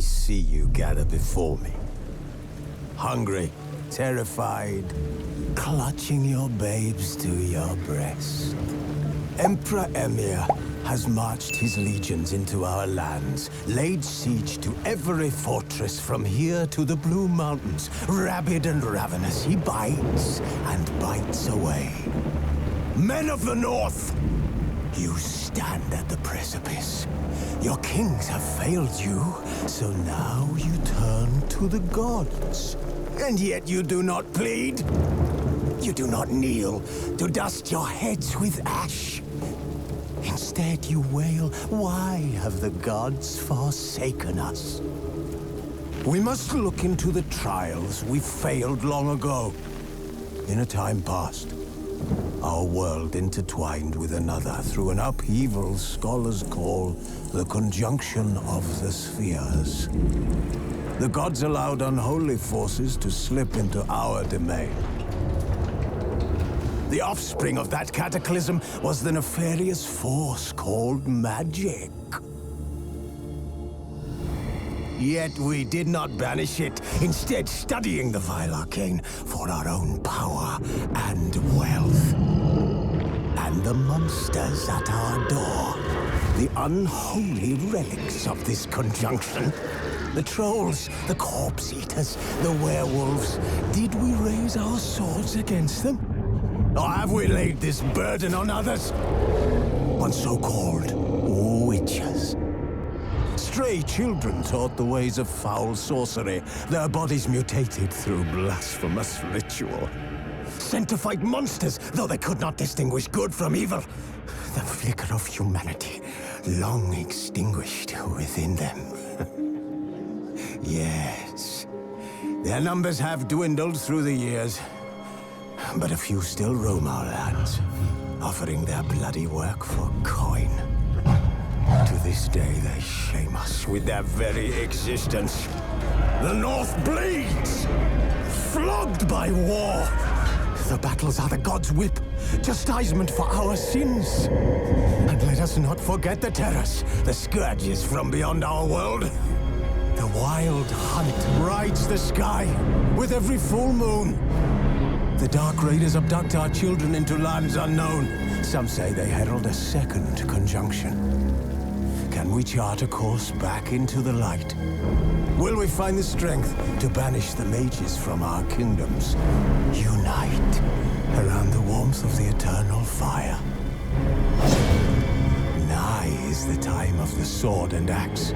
see you gather before me. Hungry, terrified, clutching your babes to your breast. Emperor Emir has marched his legions into our lands, laid siege to every fortress from here to the Blue Mountains. Rabid and ravenous, he bites and bites away. Men of the North, you stand at the precipice. Your kings have failed you, so now you turn to the gods. And yet you do not plead. You do not kneel to dust your heads with ash. Instead you wail, why have the gods forsaken us? We must look into the trials we failed long ago. In a time past, our world intertwined with another through an upheaval scholars call the conjunction of the spheres. The gods allowed unholy forces to slip into our domain. The offspring of that cataclysm was the nefarious force called magic. Yet we did not banish it, instead studying the vile arcane for our own power and wealth. And the monsters at our door, the unholy relics of this conjunction. The trolls, the corpse eaters, the werewolves. Did we raise our swords against them? Or have we laid this burden on others? On so-called witches. Stray children taught the ways of foul sorcery, their bodies mutated through blasphemous ritual. Sent to fight monsters, though they could not distinguish good from evil. The flicker of humanity, long extinguished within them. Yes, their numbers have dwindled through the years. But a few still roam our lands, offering their bloody work for coin. To this day, they shame us with their very existence. The North bleeds, flogged by war. The battles are the gods' whip, chastisement for our sins. And let us not forget the terrors, the scourges from beyond our world. The wild hunt rides the sky with every full moon. The Dark Raiders abduct our children into lands unknown. Some say they herald a second conjunction. Can we chart a course back into the light? Will we find the strength to banish the mages from our kingdoms? Unite around the warmth of the eternal fire. Nigh is the time of the sword and axe.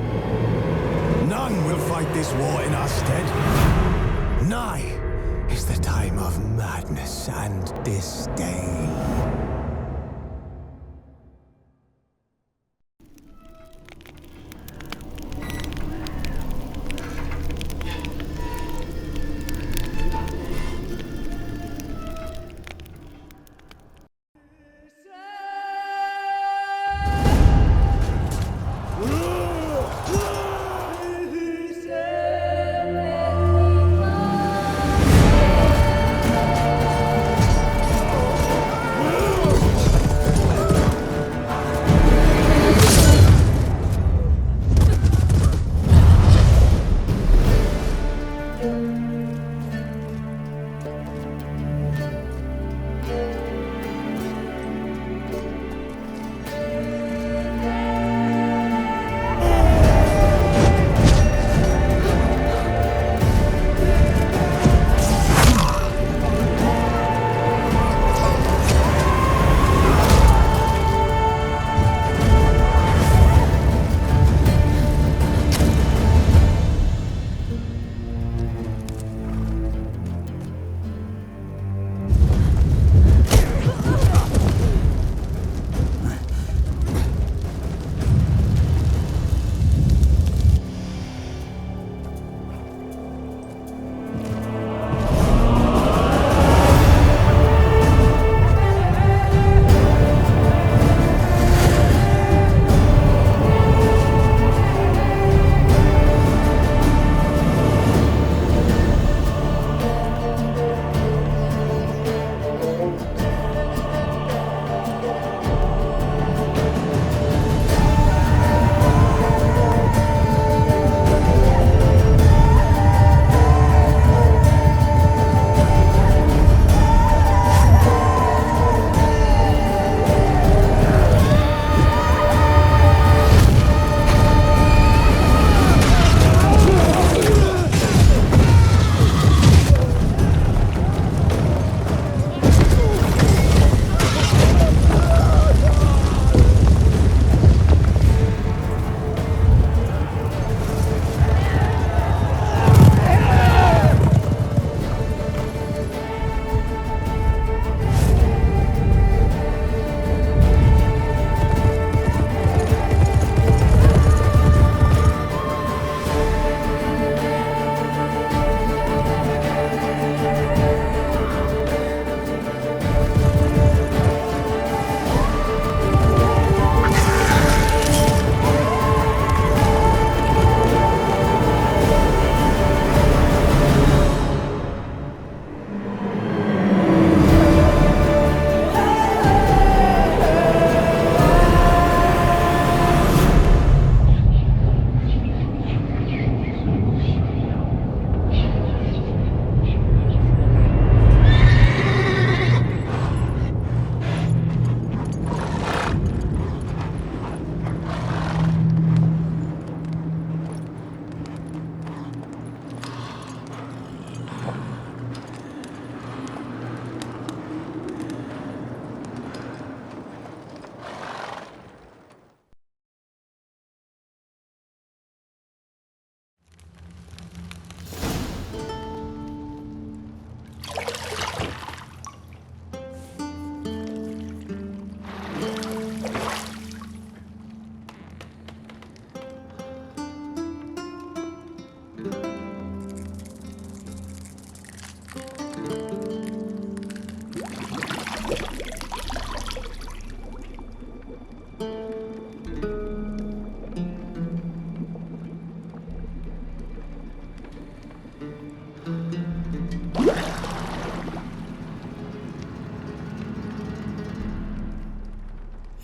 None will fight this war in our stead. Nigh is the time of madness and disdain.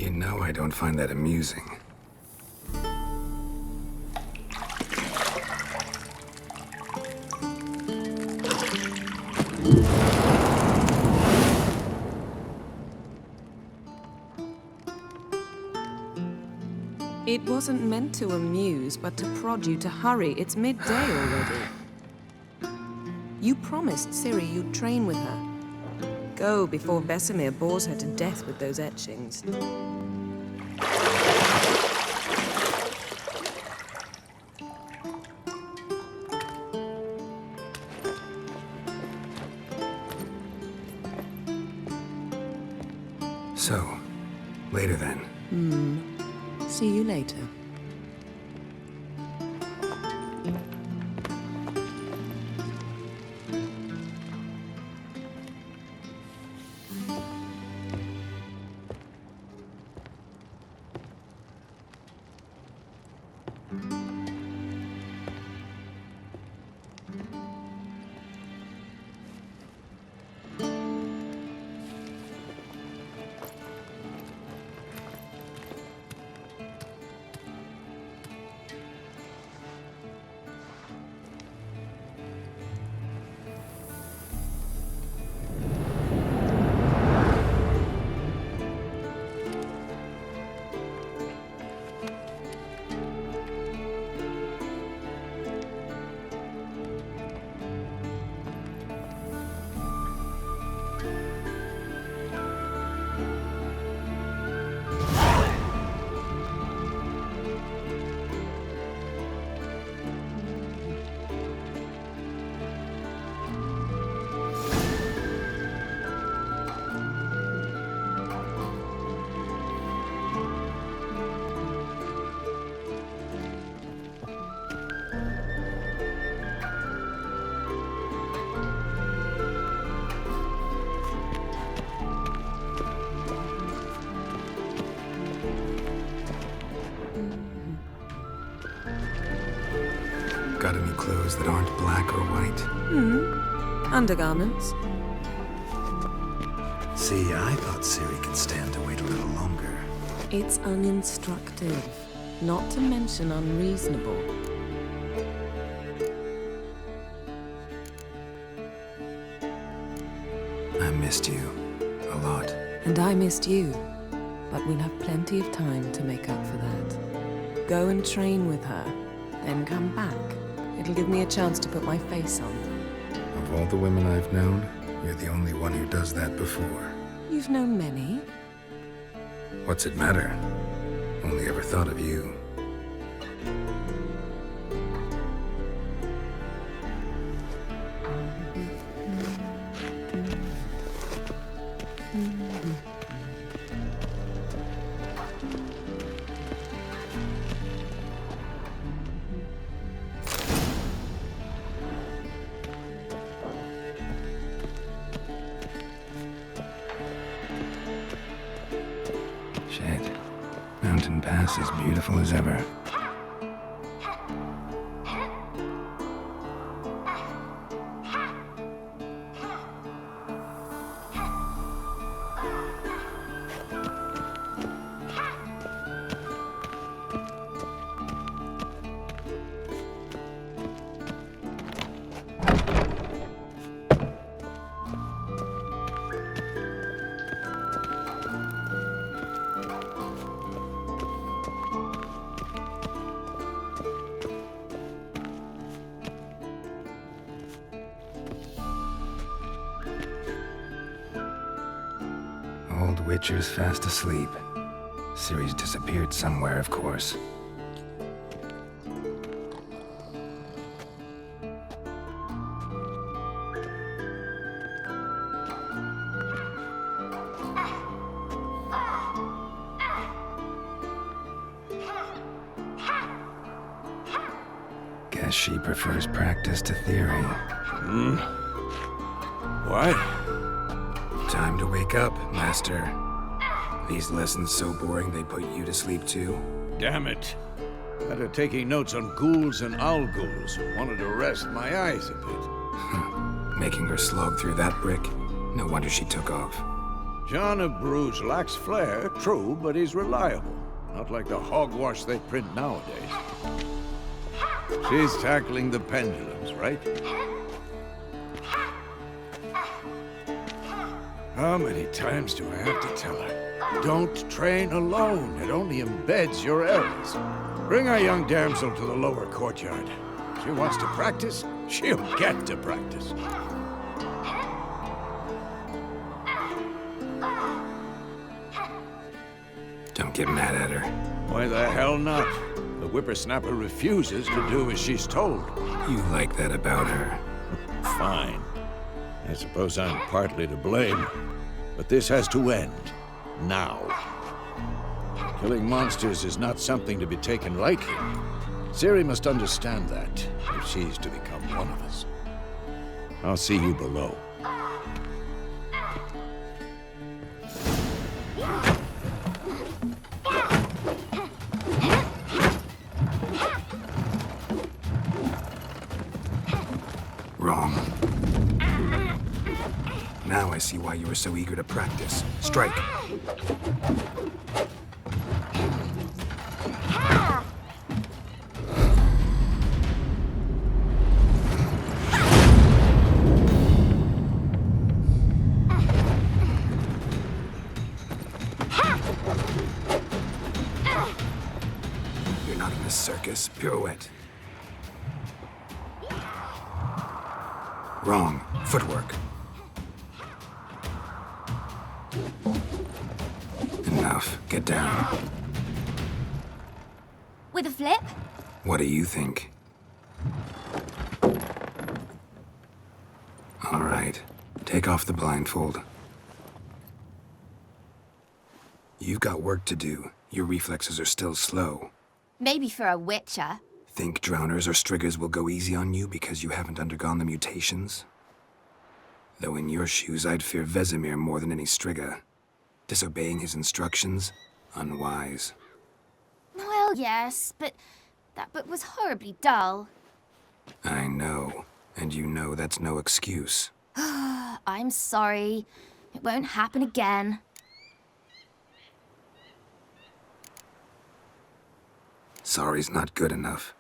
You know I don't find that amusing. It wasn't meant to amuse, but to prod you to hurry. It's midday already. You promised Ciri you'd train with her. Go before Vesemir bores her to death with those etchings. So, later then. See you later. Got any clothes that aren't black or white? Undergarments. See, I thought Ciri could stand to wait a little longer. It's uninstructive, not to mention unreasonable. I missed you. A lot. And I missed you. But we'll have plenty of time to make up for that. Go and train with her, then come back. It'll give me a chance to put my face on. Of all the women I've known, you're the only one who does that before. You've known many. What's it matter? Only ever thought of you. Shit. Mountain Pass is beautiful as ever. Old Witcher's fast asleep. Ciri's disappeared somewhere, of course. Guess she prefers practice to theory. What? Time to wake up, Master. These lessons so boring they put you to sleep too? Damn it. After taking notes on ghouls and owl ghouls, wanted to rest my eyes a bit. Making her slog through that brick? No wonder she took off. John of Bruges lacks flair, true, but he's reliable. Not like the hogwash they print nowadays. She's tackling the pendulums, right? How many times do I have to tell her? Don't train alone. It only embeds your errors. Bring our young damsel to the lower courtyard. She wants to practice, she'll get to practice. Don't get mad at her. Why the hell not? The whippersnapper refuses to do as she's told. You like that about her. Fine. I suppose I'm partly to blame. But this has to end. Now. Killing monsters is not something to be taken lightly. Ciri must understand that, if she's to become one of us. I'll see you below. Wrong. Now I see why you were so eager to practice. Strike. You're not in a circus. Pirouette. Wrong. Footwork. Enough. Get down. With a flip? What do you think? All right. Take off the blindfold. You've got work to do. Your reflexes are still slow. Maybe for a witcher. Think drowners or striggers will go easy on you because you haven't undergone the mutations? Though in your shoes, I'd fear Vesemir more than any strigger. Disobeying his instructions? Unwise. Well, yes, but that book was horribly dull. I know. And you know that's no excuse. I'm sorry. It won't happen again. Sorry's not good enough.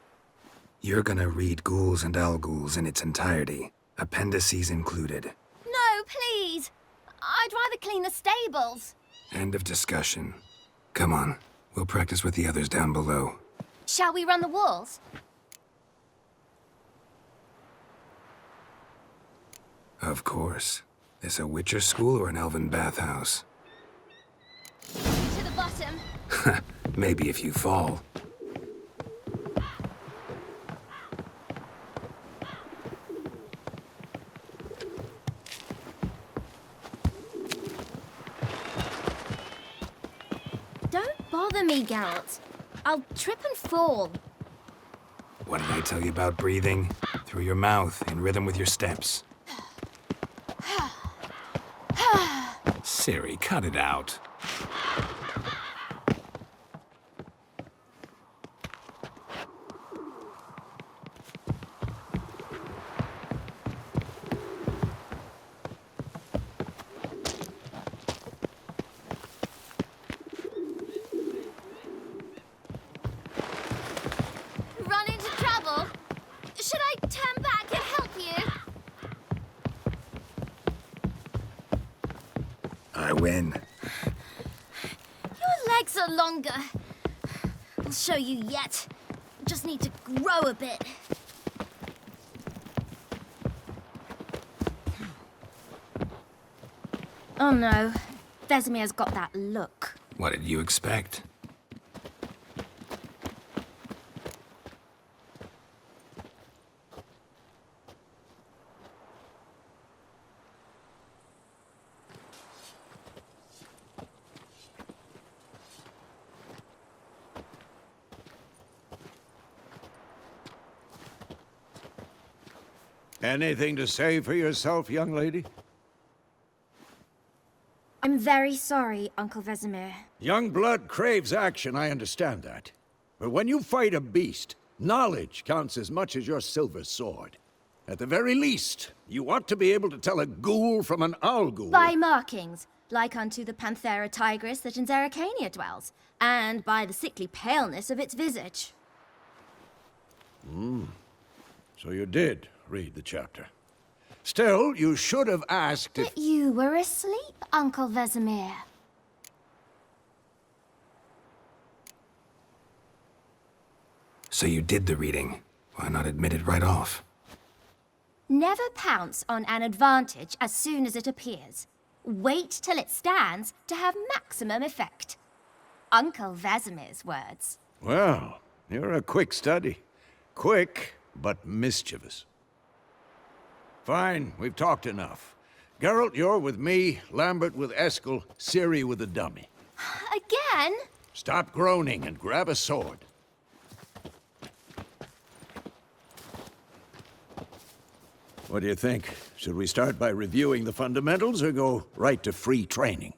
You're gonna read Ghouls and Owlghouls in its entirety, appendices included. No, please! I'd rather clean the stables. End of discussion. Come on, we'll practice with the others down below. Shall we run the walls? Of course. This a Witcher school or an elven bathhouse? To the bottom. Maybe if you fall. Don't bother me, Geralt. I'll trip and fall. What did I tell you about breathing? Through your mouth, in rhythm with your steps. Ciri, cut it out. Run into trouble? Should I turn back and help you? I win. Your legs are longer. I'll show you yet. Just need to grow a bit. Oh no. Vesemir's got that look. What did you expect? Anything to say for yourself, young lady? I'm very sorry, Uncle Vesemir. Young blood craves action, I understand that. But when you fight a beast, knowledge counts as much as your silver sword. At the very least, you ought to be able to tell a ghoul from an owl ghoul. By markings. like unto the Panthera tigris that in Zerrikania dwells, and by the sickly paleness of its visage. So you did read the chapter. Still, you should have asked if... But you were asleep, Uncle Vesemir. So you did the reading. Why not admit it right off? Never pounce on an advantage as soon as it appears. Wait till it stands to have maximum effect. Uncle Vesemir's words. Well, you're a quick study. Quick, but mischievous. Fine, we've talked enough. Geralt, you're with me, Lambert with Eskel, Ciri with the dummy. Again? Stop groaning and grab a sword. What do you think? Should we start by reviewing the fundamentals or go right to free training?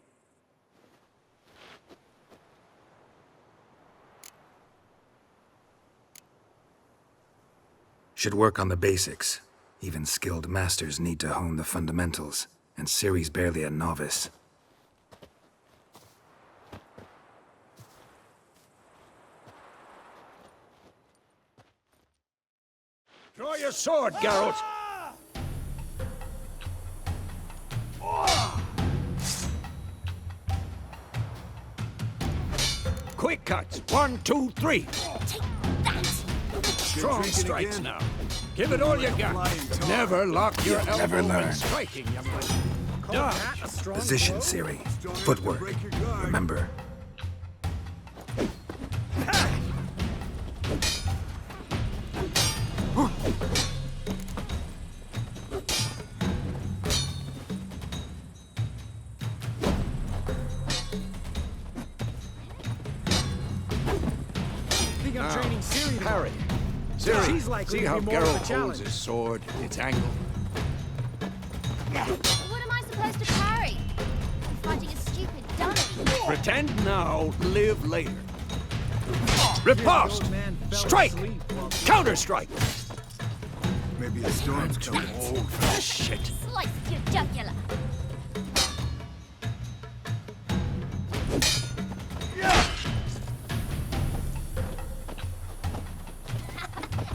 Should work on the basics. Even skilled masters need to hone the fundamentals, and Ciri's barely a novice. Draw your sword, Geralt! Quick cuts! 1, 2, 3! Take that! Strong strikes now. Give it all you got. Never lock your elbow never learn. when striking, young lady. Dodge. Position, Ciri. Footwork. Remember. Parry. Ciri, see how Geralt holds his sword, its angle? What am I supposed to parry? I'm fighting a stupid dummy. Pretend now, live later. Riposte! Strike! Counter-strike! Maybe the storm's Too coming. old for this shit. Slice your jugular.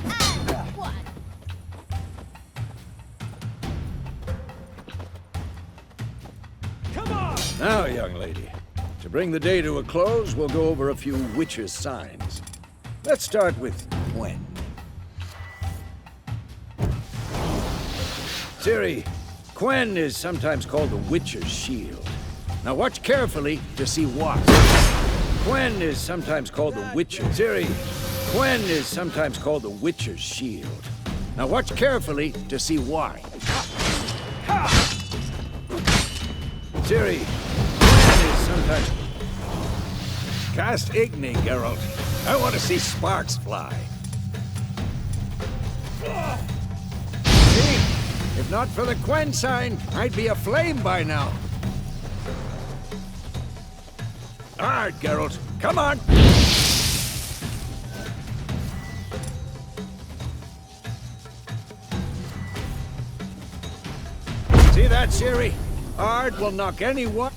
And one. Now, young lady, to bring the day to a close, we'll go over a few witches' signs. Let's start with Gwent. Ciri, Gwen is sometimes called the Witcher's Shield. Now watch carefully to see why. Gwen is sometimes called the Witcher. Ciri, Gwen is sometimes called the Witcher's Shield. Now watch carefully to see why. Ciri, Gwen is sometimes... Cast Igni, Geralt. I want to see sparks fly. See? If not for the Gwen sign, I'd be aflame by now. Hard, Geralt. Come on! See that, Ciri? Hard will knock anyone...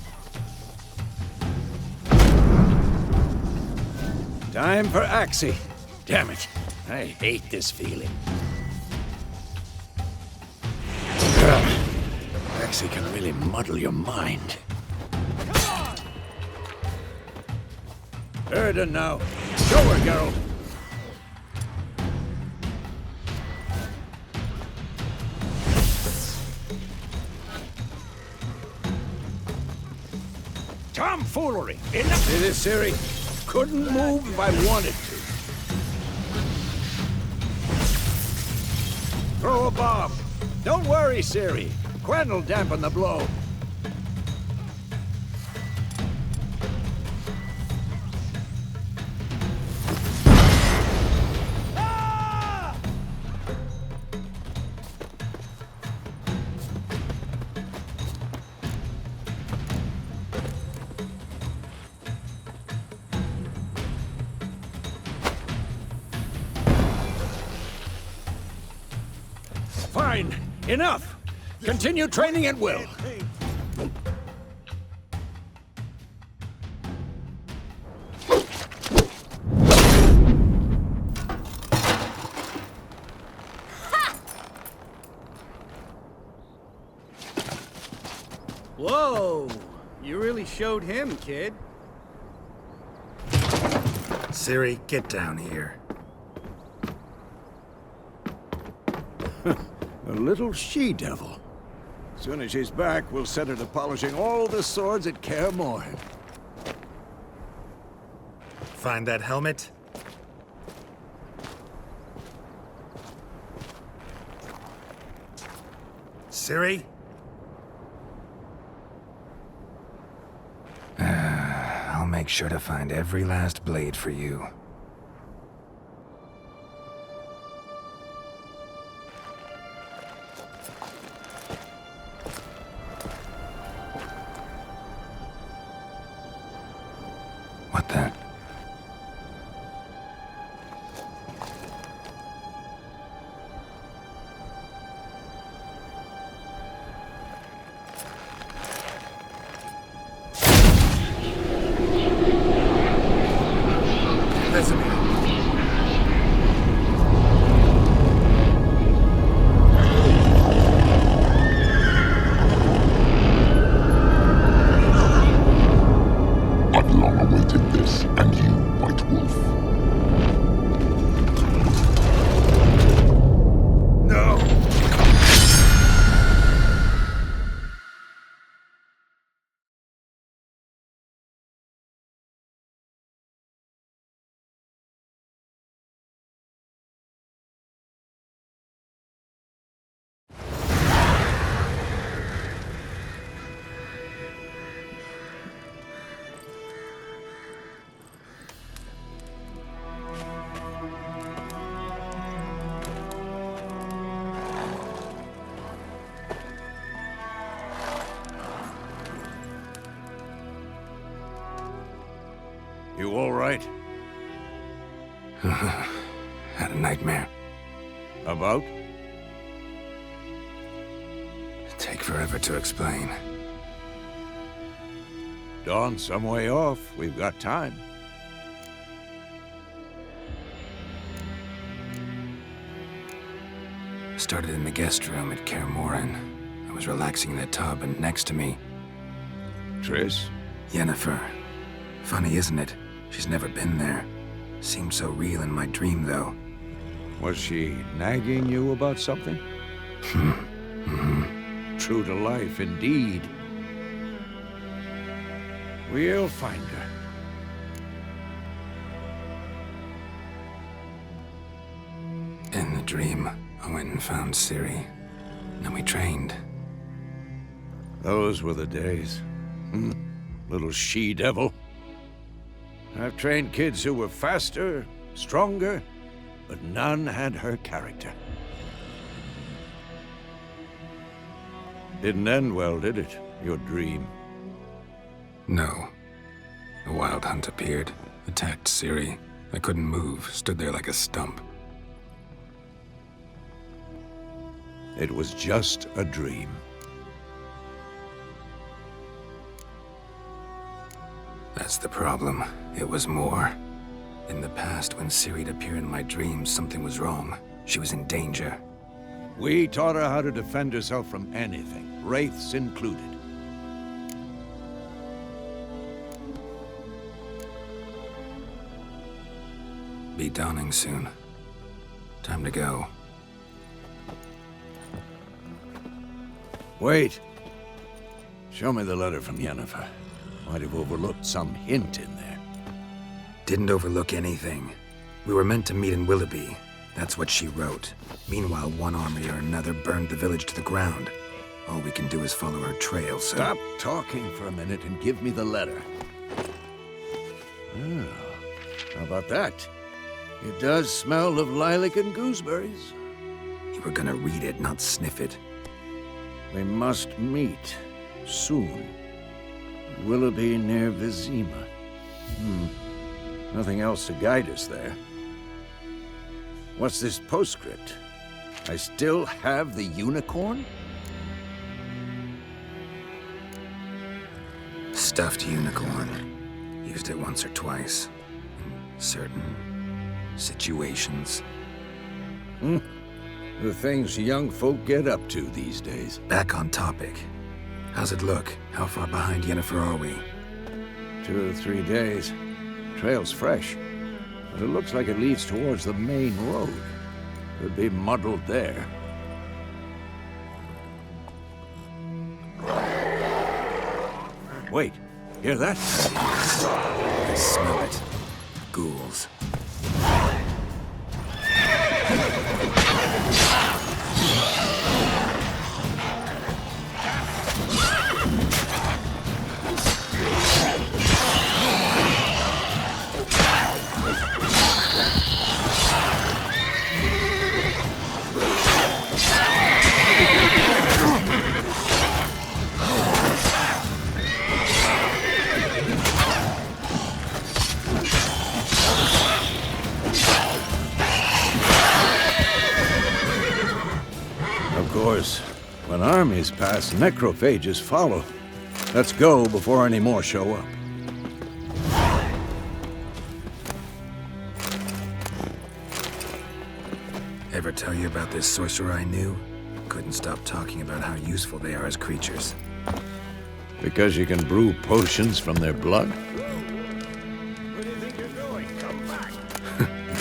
Time for Axie. Damn it. I hate this feeling. Axie can really muddle your mind. Erden now. Show her, Geralt. Tomfoolery! Enough! See this, Ciri? Couldn't move if I wanted to. Throw a bomb. Don't worry, Ciri. Gwen'll dampen the blow. Fine. Enough. Continue training at will. showed him, kid. Ciri, get down here. A little she-devil. Soon as she's back, we'll set her to polishing all the swords at Kaer Morhen. Find that helmet? Ciri? I'll make sure to find every last blade for you. What the? Vesemir. I've long awaited this, and you, White Wolf. No! You all right? Had a nightmare. About? Take forever to explain. Dawn's some way off. We've got time. Started in the guest room at Kaer Morhen. I was relaxing in the tub, and next to me, Triss? Yennefer. Funny, isn't it? She's never been there. Seemed so real in my dream, though. Was she nagging you about something? True to life, indeed. We'll find her. In the dream, I went and found Ciri. Then we trained. Those were the days. Little she-devil. I've trained kids who were faster, stronger, but none had her character. Didn't end well, did it? Your dream? No. A wild hunt appeared, attacked Ciri. I couldn't move, stood there like a stump. It was just a dream. That's the problem. It was more. In the past, when Ciri'd appear in my dreams, something was wrong. She was in danger. We taught her how to defend herself from anything, wraiths included. Be dawning soon. Time to go. Wait. Show me the letter from Yennefer. Might have overlooked some hint in there. Didn't overlook anything. We were meant to meet in Willoughby. That's what she wrote. Meanwhile, one army or another burned the village to the ground. All we can do is follow her trail, so... Stop talking for a minute and give me the letter. Oh, how about that? It does smell of lilac and gooseberries. You were gonna read it, not sniff it. We must meet soon. Willoughby near Vesemir. Nothing else to guide us there. What's this postscript? I still have the unicorn? Stuffed unicorn. Used it once or twice. In certain situations. The things young folk get up to these days. Back on topic. How's it look? How far behind Yennefer are we? 2 or 3 days. Trail's fresh, but it looks like it leads towards the main road. Could be muddled there. Wait, hear that? I smell it. Ghouls. Of course, when armies pass, necrophages follow. Let's go before any more show up. Ever tell you about this sorcerer I knew? Couldn't stop talking about how useful they are as creatures. Because you can brew potions from their blood? Where do you think you're going? Come back!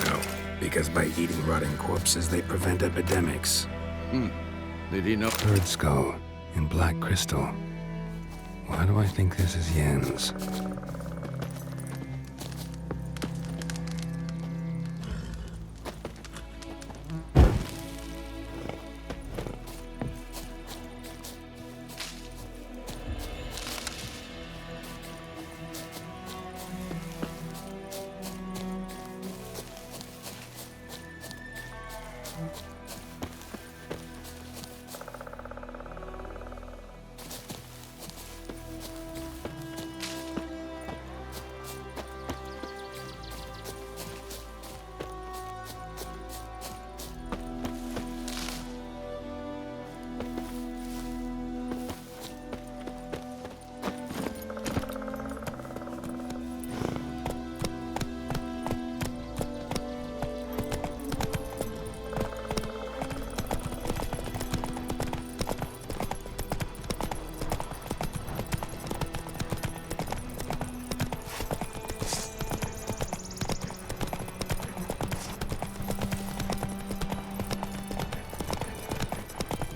No, because by eating rotting corpses, they prevent epidemics. Did he know? Bird skull in black crystal. Why do I think this is Yen's?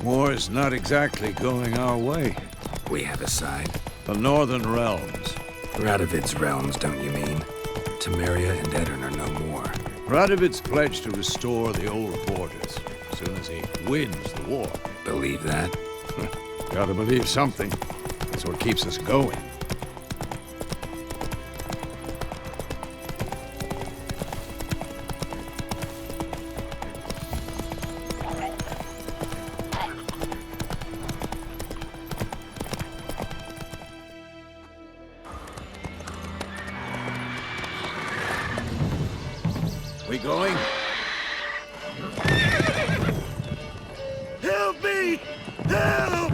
War's not exactly going our way. We have a side. The Northern Realms. Radovid's realms, don't you mean? Tomira and Edirn are no more. Radovid's pledged to restore the old borders as soon as he wins the war. Believe that? Gotta believe something. That's what keeps us going. We going? Help me! Help!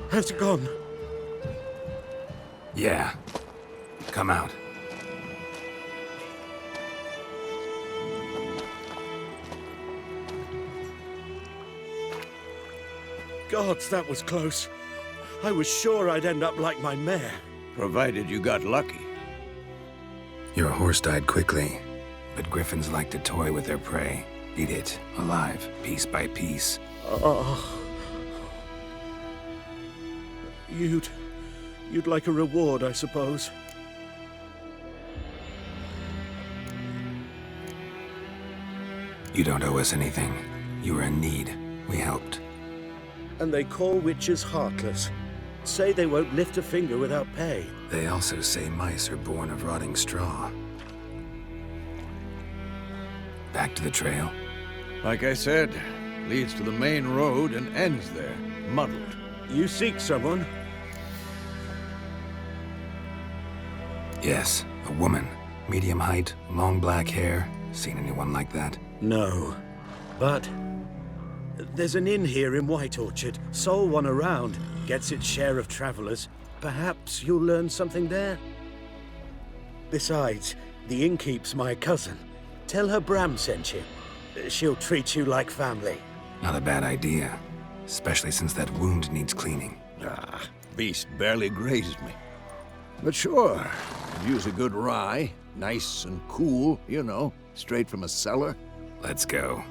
Has it gone? Yeah. Come out. Gods, that was close. I was sure I'd end up like my mare. Provided you got lucky. Your horse died quickly, but griffins like to toy with their prey. Eat it, alive, piece by piece. Oh. You'd like a reward, I suppose. You don't owe us anything. You were in need. We helped. And they call witches heartless. Say they won't lift a finger without pay. They also say mice are born of rotting straw. Back to the trail? Like I said, leads to the main road and ends there, muddled. You seek someone? Yes, a woman. Medium height, long black hair. Seen anyone like that? No. But there's an inn here in White Orchard. Sole one around. Gets its share of travelers. Perhaps you'll learn something there? Besides, the innkeep's my cousin. Tell her Bram sent you. She'll treat you like family. Not a bad idea. Especially since that wound needs cleaning. Ah, beast barely grazed me. But sure, could use a good rye. Nice and cool, you know, straight from a cellar. Let's go.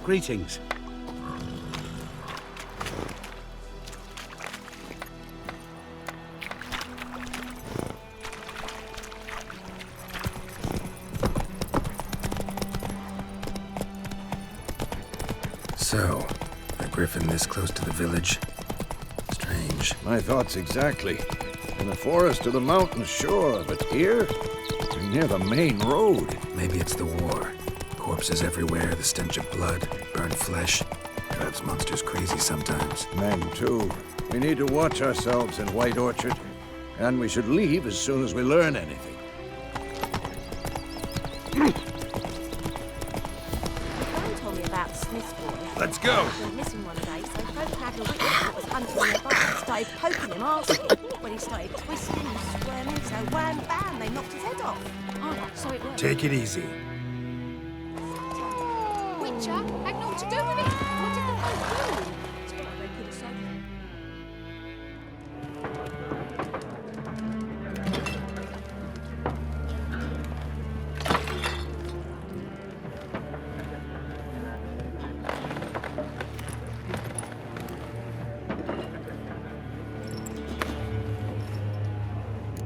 Greetings. So, a Griffin this close to the village? Strange. My thoughts exactly. In the forest or the mountains, sure, but here? You're near the main road. Maybe it's the war. Corpses everywhere, the stench of blood, burned flesh. Drives monsters crazy sometimes. Men, too. We need to watch ourselves in White Orchard. And we should leave as soon as we learn anything. Brian told me about Smith's boy. Let's go! He went missing one day, so folk had a witness that was hunting in the barn, started poking him, asking. When he started twisting and squirming, so wham bam, they knocked his head off. Oh, so it worked. Take it easy. Witcher had naught to do with it. What did the folk do? It's what they could have said.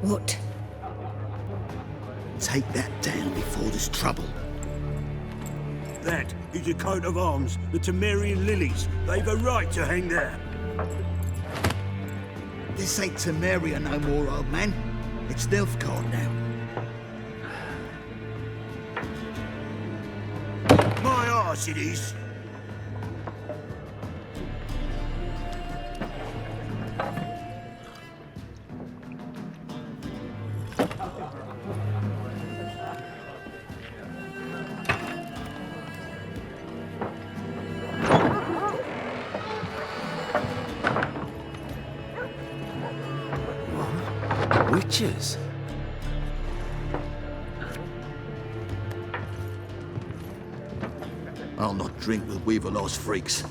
What? Take that down before there's trouble. That is a coat of arms, the Tomirian lilies. They've a right to hang there. This ain't Tomira no more, old man. It's Nilfgaard now. My arse it is. Witches? I'll not drink with Weaverlaw's freaks.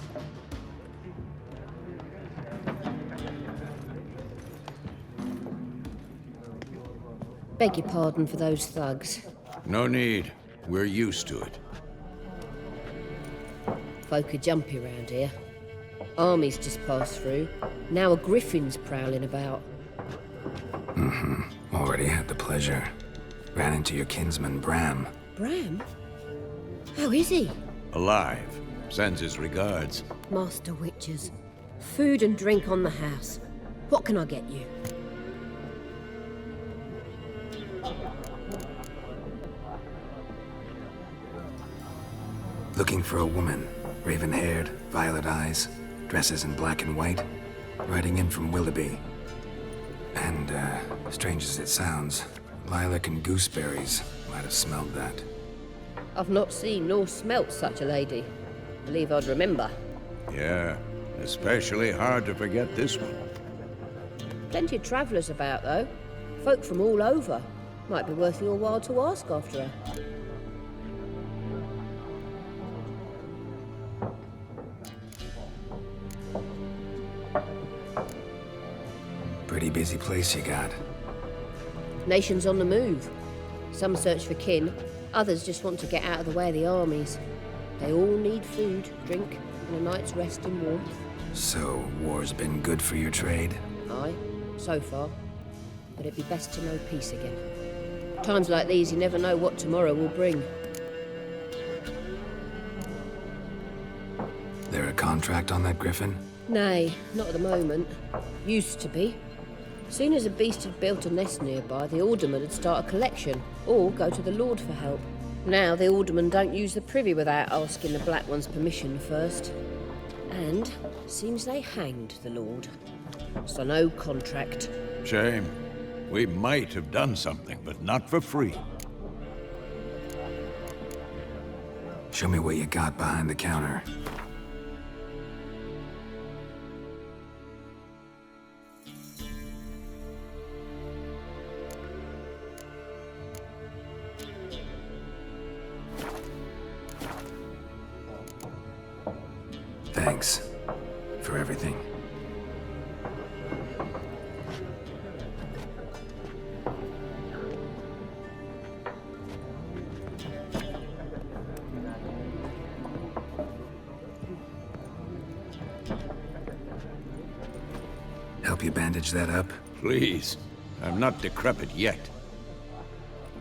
Beg your pardon for those thugs. No need. We're used to it. Folk are jumpy round here. Armies just passed through. Now a Griffin's prowling about. Already had the pleasure. Ran into your kinsman, Bram. Bram? How is he? Alive. Sends his regards. Master Witches. Food and drink on the house. What can I get you? Looking for a woman. Raven-haired, violet eyes, dresses in black and white. Riding in from Willoughby. And, strange as it sounds, lilac and gooseberries might have smelled that. I've not seen nor smelt such a lady. Believe I'd remember. Yeah, especially hard to forget this one. Plenty of travellers about, though. Folk from all over. Might be worth your while to ask after her. Pretty busy place you got. Nation's on the move. Some search for kin, others just want to get out of the way of the armies. They all need food, drink, and a night's rest and warmth. So, war's been good for your trade? Aye, so far. But it'd be best to know peace again. Times like these, you never know what tomorrow will bring. There a contract on that Griffin? Nay, not at the moment. Used to be. Soon as a beast had built a nest nearby, the alderman would start a collection, or go to the Lord for help. Now the aldermen don't use the privy without asking the Black One's permission first. And seems they hanged the Lord. So no contract. Shame. We might have done something, but not for free. Show me what you got behind the counter. Thanks for everything. Help you bandage that up? Please. I'm not decrepit yet.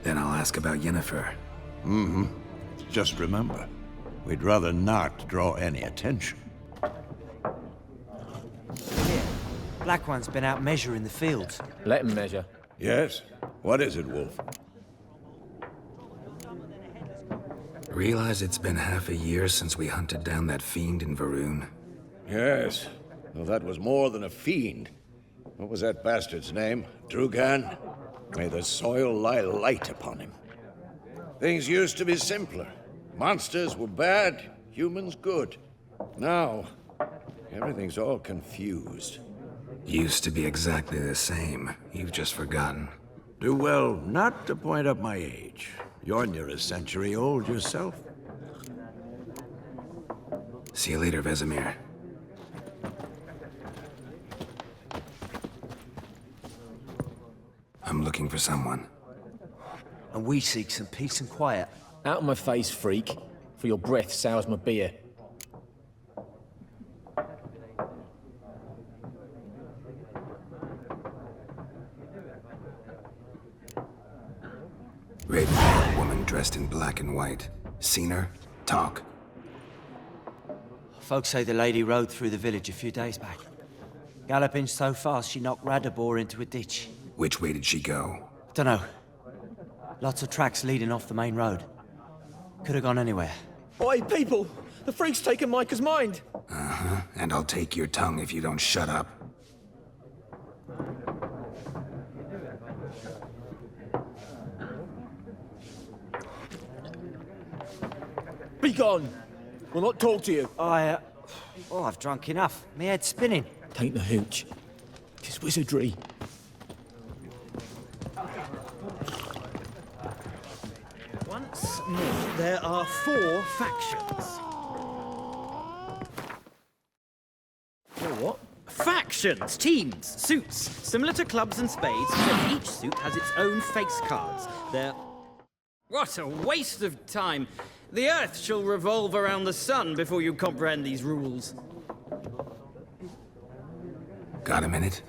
Then I'll ask about Yennefer. Mm-hmm. Just remember, we'd rather not draw any attention. Black One's been out measuring the fields. Let him measure. Yes? What is it, Wolf? Realize it's been half a year since we hunted down that fiend in Varun? Yes. Well, that was more than a fiend. What was that bastard's name? Drugan? May the soil lie light upon him. Things used to be simpler. Monsters were bad, humans good. Now, everything's all confused. Used to be exactly the same. You've just forgotten. Do well not to point up my age. You're near a century old yourself. See you later, Vesemir. I'm looking for someone. And we seek some peace and quiet. Out of my face, freak. For your breath sours my beer. Raven-haired woman dressed in black and white. Seen her? Talk. Folks say the lady rode through the village a few days back. Galloping so fast she knocked Radabor into a ditch. Which way did she go? Dunno. Lots of tracks leading off the main road. Could have gone anywhere. Oi, people! The freak's taken Micah's mind! Uh-huh. And I'll take your tongue if you don't shut up. Be gone! We'll not talk to you. I've drunk enough. Me head's spinning. Tain't the hooch. It's wizardry. Once more, there are 4 factions. What? Factions, teams, suits. Similar to clubs and spades, except each suit has its own face cards. What a waste of time. The Earth shall revolve around the sun before you comprehend these rules. Got a minute?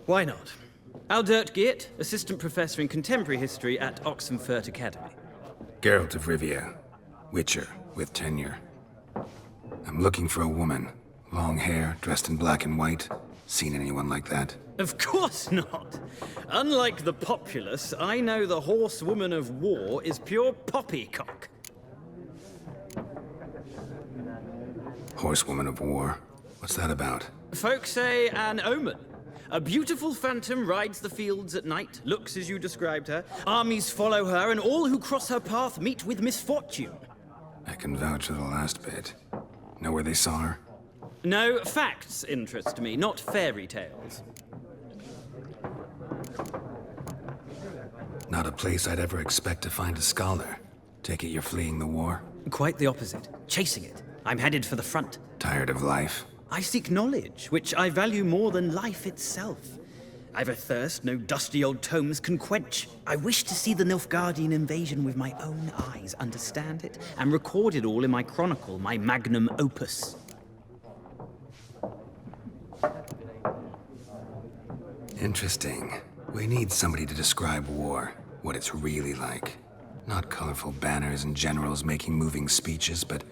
Why not? Aldert Geert, Assistant Professor in Contemporary History at Oxenfurt Academy. Geralt of Rivia. Witcher, with tenure. I'm looking for a woman. Long hair, dressed in black and white. Seen anyone like that? Of course not. Unlike the populace, I know the horsewoman of war is pure poppycock. Horsewoman of war? What's that about? Folks say an omen. A beautiful phantom rides the fields at night, looks as you described her. Armies follow her, and all who cross her path meet with misfortune. I can vouch for the last bit. Know where they saw her? No, facts interest me, not fairy tales. Not a place I'd ever expect to find a scholar. Take it you're fleeing the war? Quite the opposite. Chasing it. I'm headed for the front. Tired of life? I seek knowledge, which I value more than life itself. I've a thirst no dusty old tomes can quench. I wish to see the Nilfgaardian invasion with my own eyes, understand it, and record it all in my chronicle, my magnum opus. Interesting. We need somebody to describe war, what it's really like. Not colorful banners and generals making moving speeches, but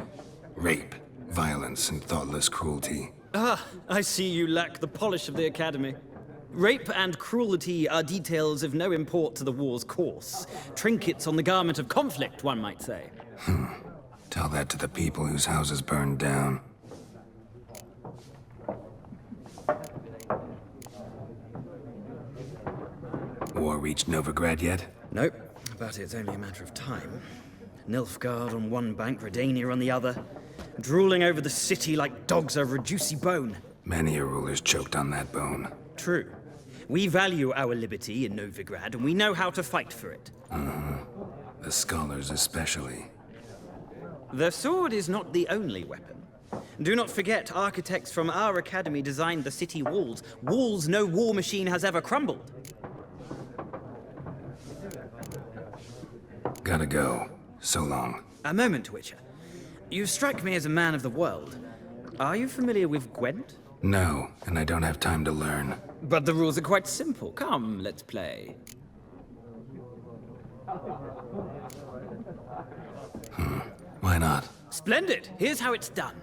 rape, violence, and thoughtless cruelty. Ah, I see you lack the polish of the Academy. Rape and cruelty are details of no import to the war's course. Trinkets on the garment of conflict, one might say. Tell that to the people whose houses burned down. War reached Novigrad yet? Nope, but it's only a matter of time. Nilfgaard on one bank, Redania on the other, drooling over the city like dogs over a juicy bone. Many a ruler's choked on that bone. True. We value our liberty in Novigrad, and we know how to fight for it. The scholars especially. The sword is not the only weapon. Do not forget, architects from our academy designed the city walls. Walls no war machine has ever crumbled. Gotta go. So long. A moment, Witcher. You strike me as a man of the world. Are you familiar with Gwent? No, and I don't have time to learn. But the rules are quite simple. Come, let's play. Why not? Splendid! Here's how it's done.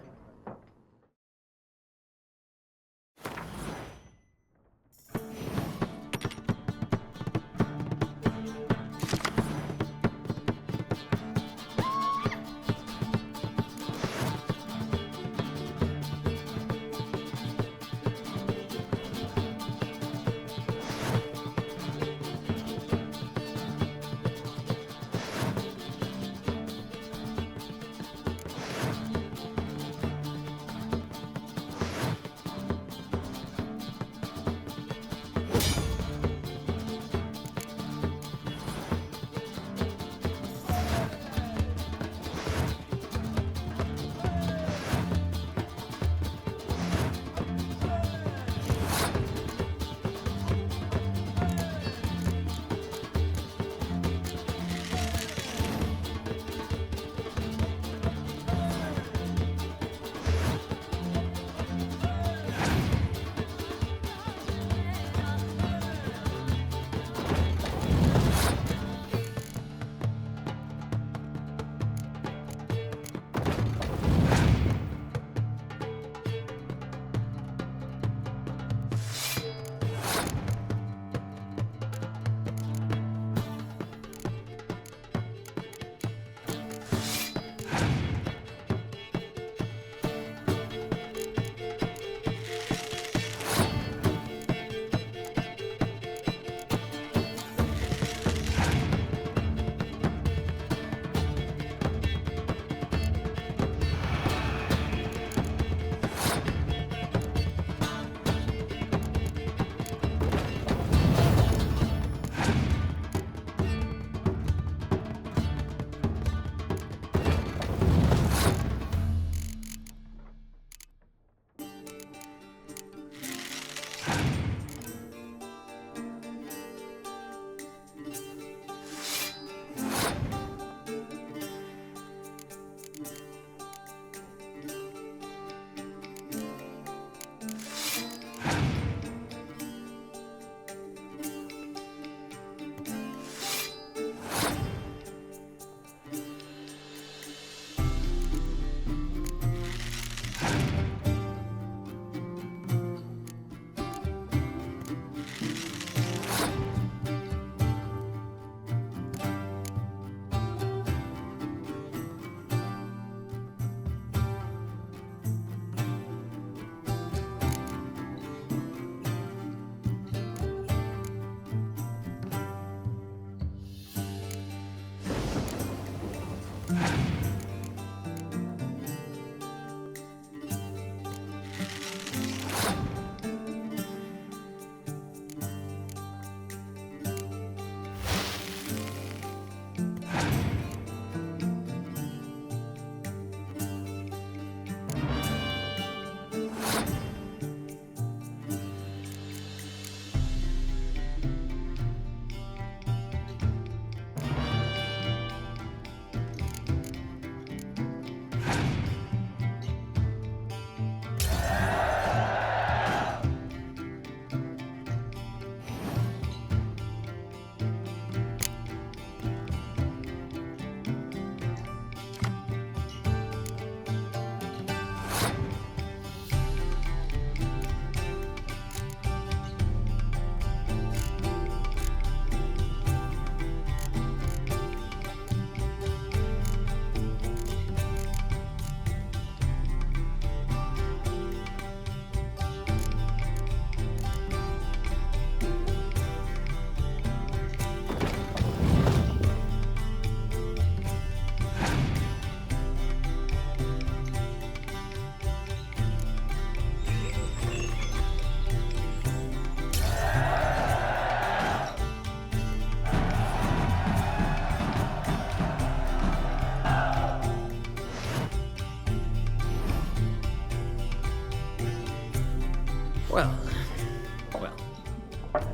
Well,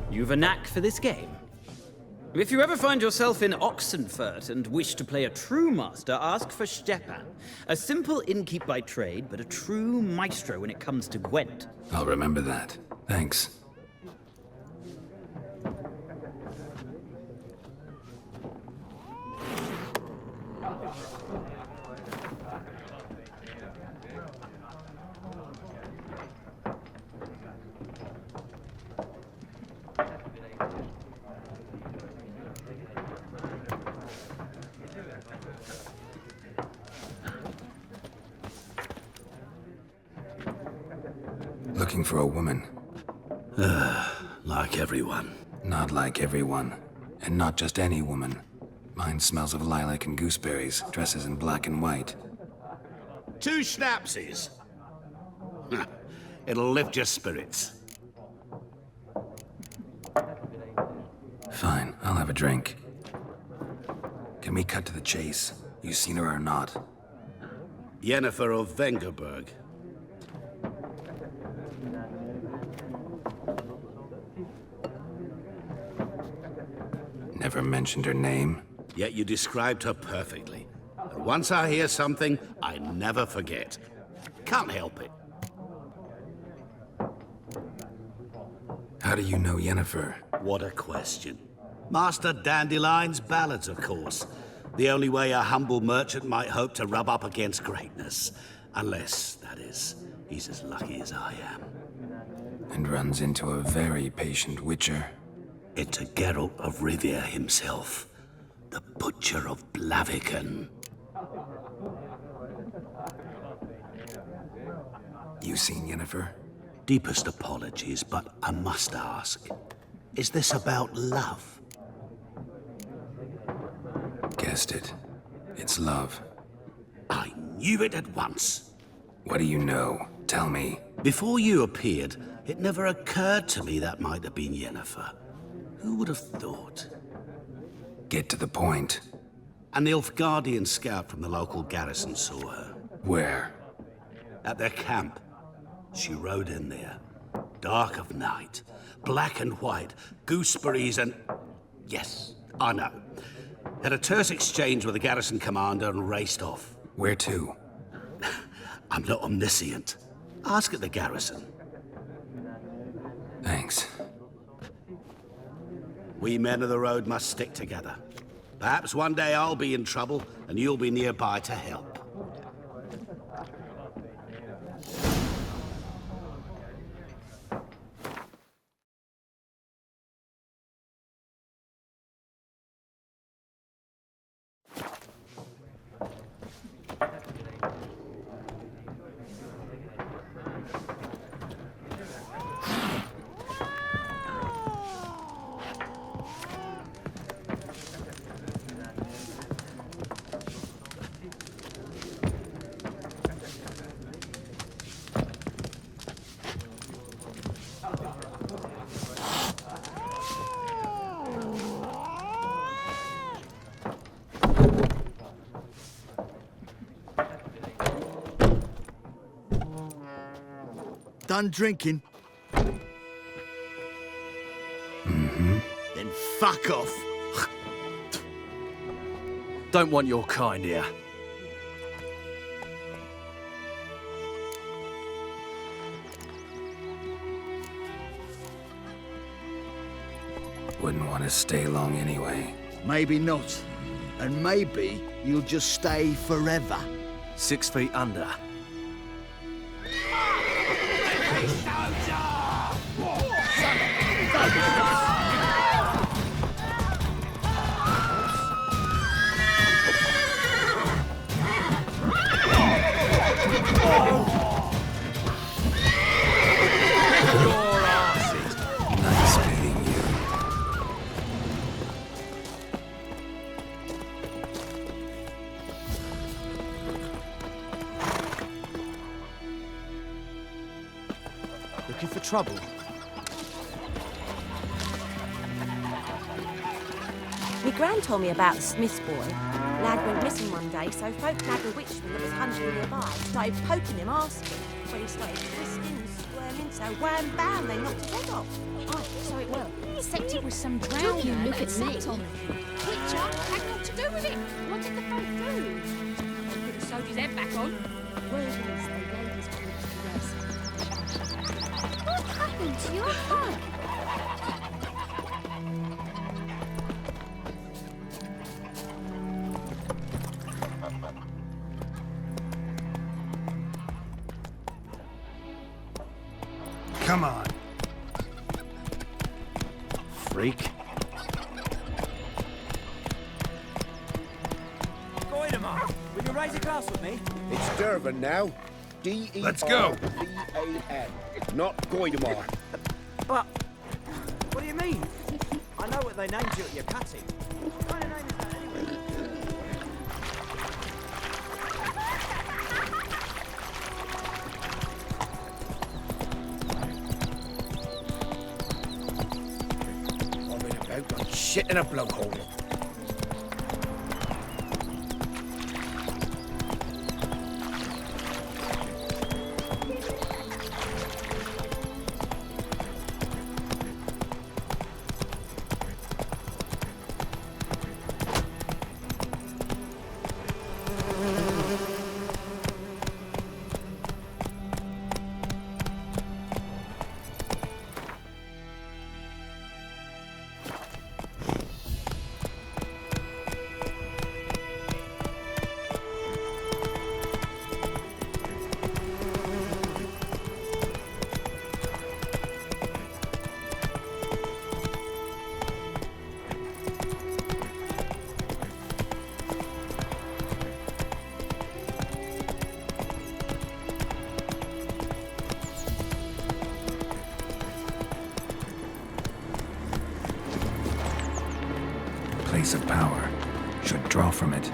you've a knack for this game. If you ever find yourself in Oxenfurt and wish to play a true master, ask for Stepan. A simple innkeep by trade, but a true maestro when it comes to Gwent. I'll remember that. Thanks. Looking for a woman. Like everyone. Not like everyone. And not just any woman. Mine smells of lilac and gooseberries, dresses in black and white. 2 schnapsies. It'll lift your spirits. Fine, I'll have a drink. Can we cut to the chase? You seen her or not? Yennefer of Vengerberg. Never mentioned her name. Yet you described her perfectly. And once I hear something, I never forget. Can't help it. How do you know Yennefer? What a question. Master Dandelion's ballads, of course. The only way a humble merchant might hope to rub up against greatness. Unless, that is, he's as lucky as I am. And runs into a very patient witcher. It's a Geralt of Rivia himself. The Butcher of Blaviken. You seen Yennefer? Deepest apologies, but I must ask. Is this about love? Guessed it. It's love. I knew it at once. What do you know? Tell me. Before you appeared, it never occurred to me that might have been Yennefer. Who would have thought? Get to the point. A Nilfgaardian scout from the local garrison saw her. Where? At their camp. She rode in there. Dark of night. Black and white. Gooseberries and... Yes, I know. Had a terse exchange with the garrison commander and raced off. Where to? I'm not omniscient. Ask at the garrison. Thanks. We men of the road must stick together. Perhaps one day I'll be in trouble and you'll be nearby to help. Done drinking? Mm-hmm. Then fuck off. Don't want your kind here. Wouldn't want to stay long anyway. Maybe not. And maybe you'll just stay forever. 6 feet under. Nice meeting you. Looking for trouble? My gran told me about a Smith's boy. Lad went missing one day, so folk nagged a witchman that was hunting nearby. Started poking him, asking. When he started twisting and squirming. swearing, so wham bam, they knocked his head off. Oh, so it will. Except it was some Don't drowner you look that at me. sat on him. Which had not to do with it. What did the folk do? They could have sewed his head back on. Word is they laid his corpse to rest. What happened to your hug? Come on. Freak. Goidemar, will you raise a glass with me? It's Dervan now. D-E-R-V-A-N. Let's go. Not Goidemar. But, what do you mean? I know what they named you at your cutting. What kind of name is that anyway? I've got shit in a blowhole. Place of power. Should draw from it.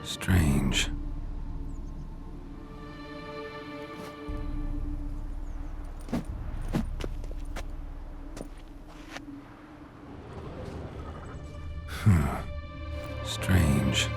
Strange. Strange.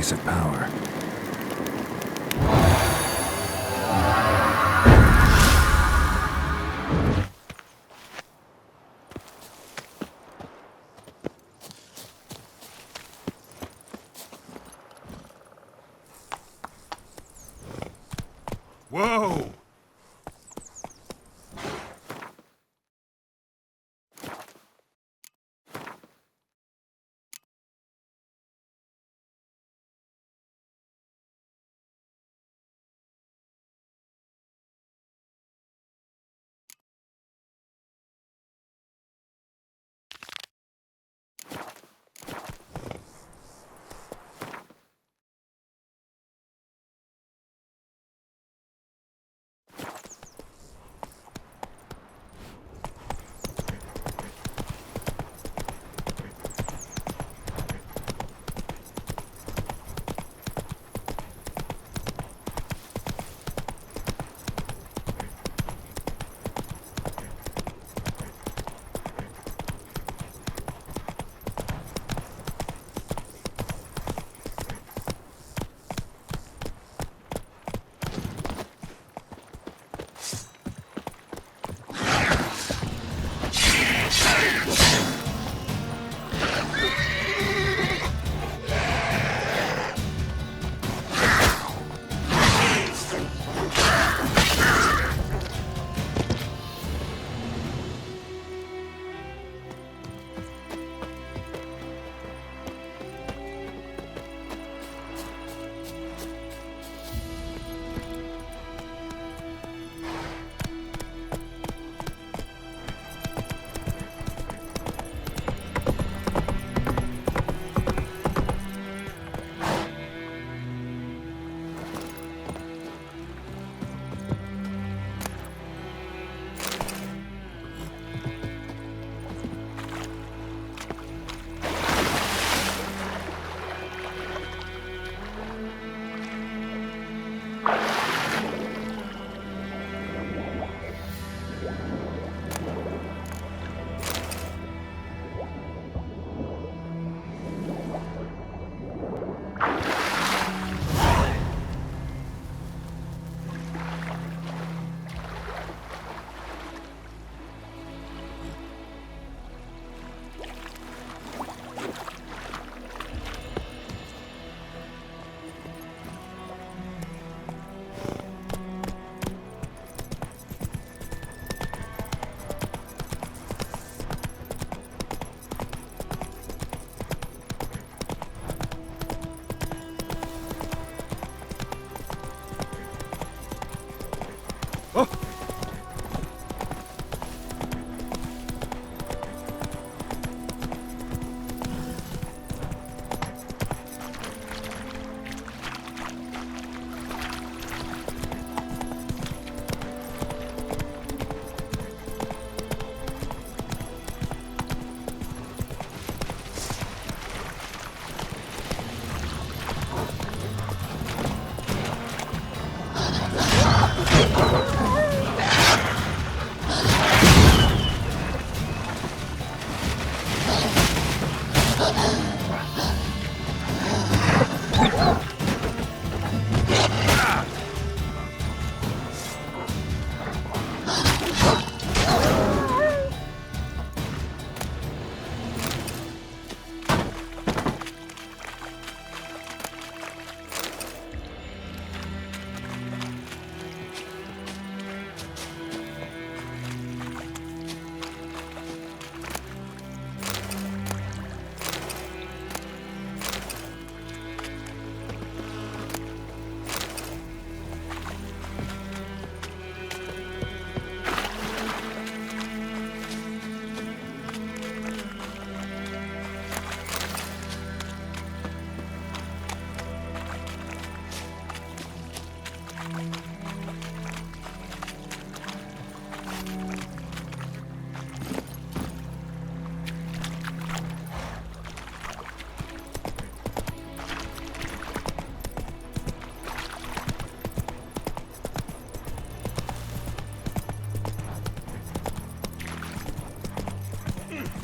place of power. Whoa!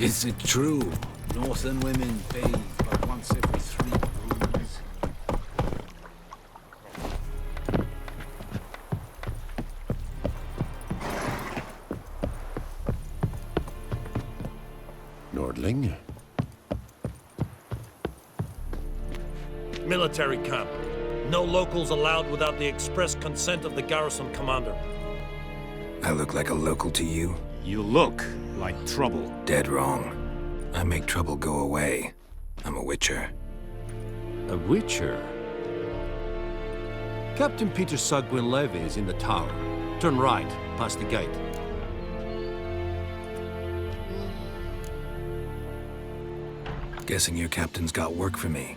Is it true? Northern women bathe but once every 3 moons? something. Military camp. No locals allowed without the express consent of the garrison commander. I look like a local to you? You look like trouble. Dead wrong. I make trouble go away. I'm a witcher. A witcher? Captain Peter Sagwin Levy is in the tower. Turn right, past the gate. Guessing your captain's got work for me.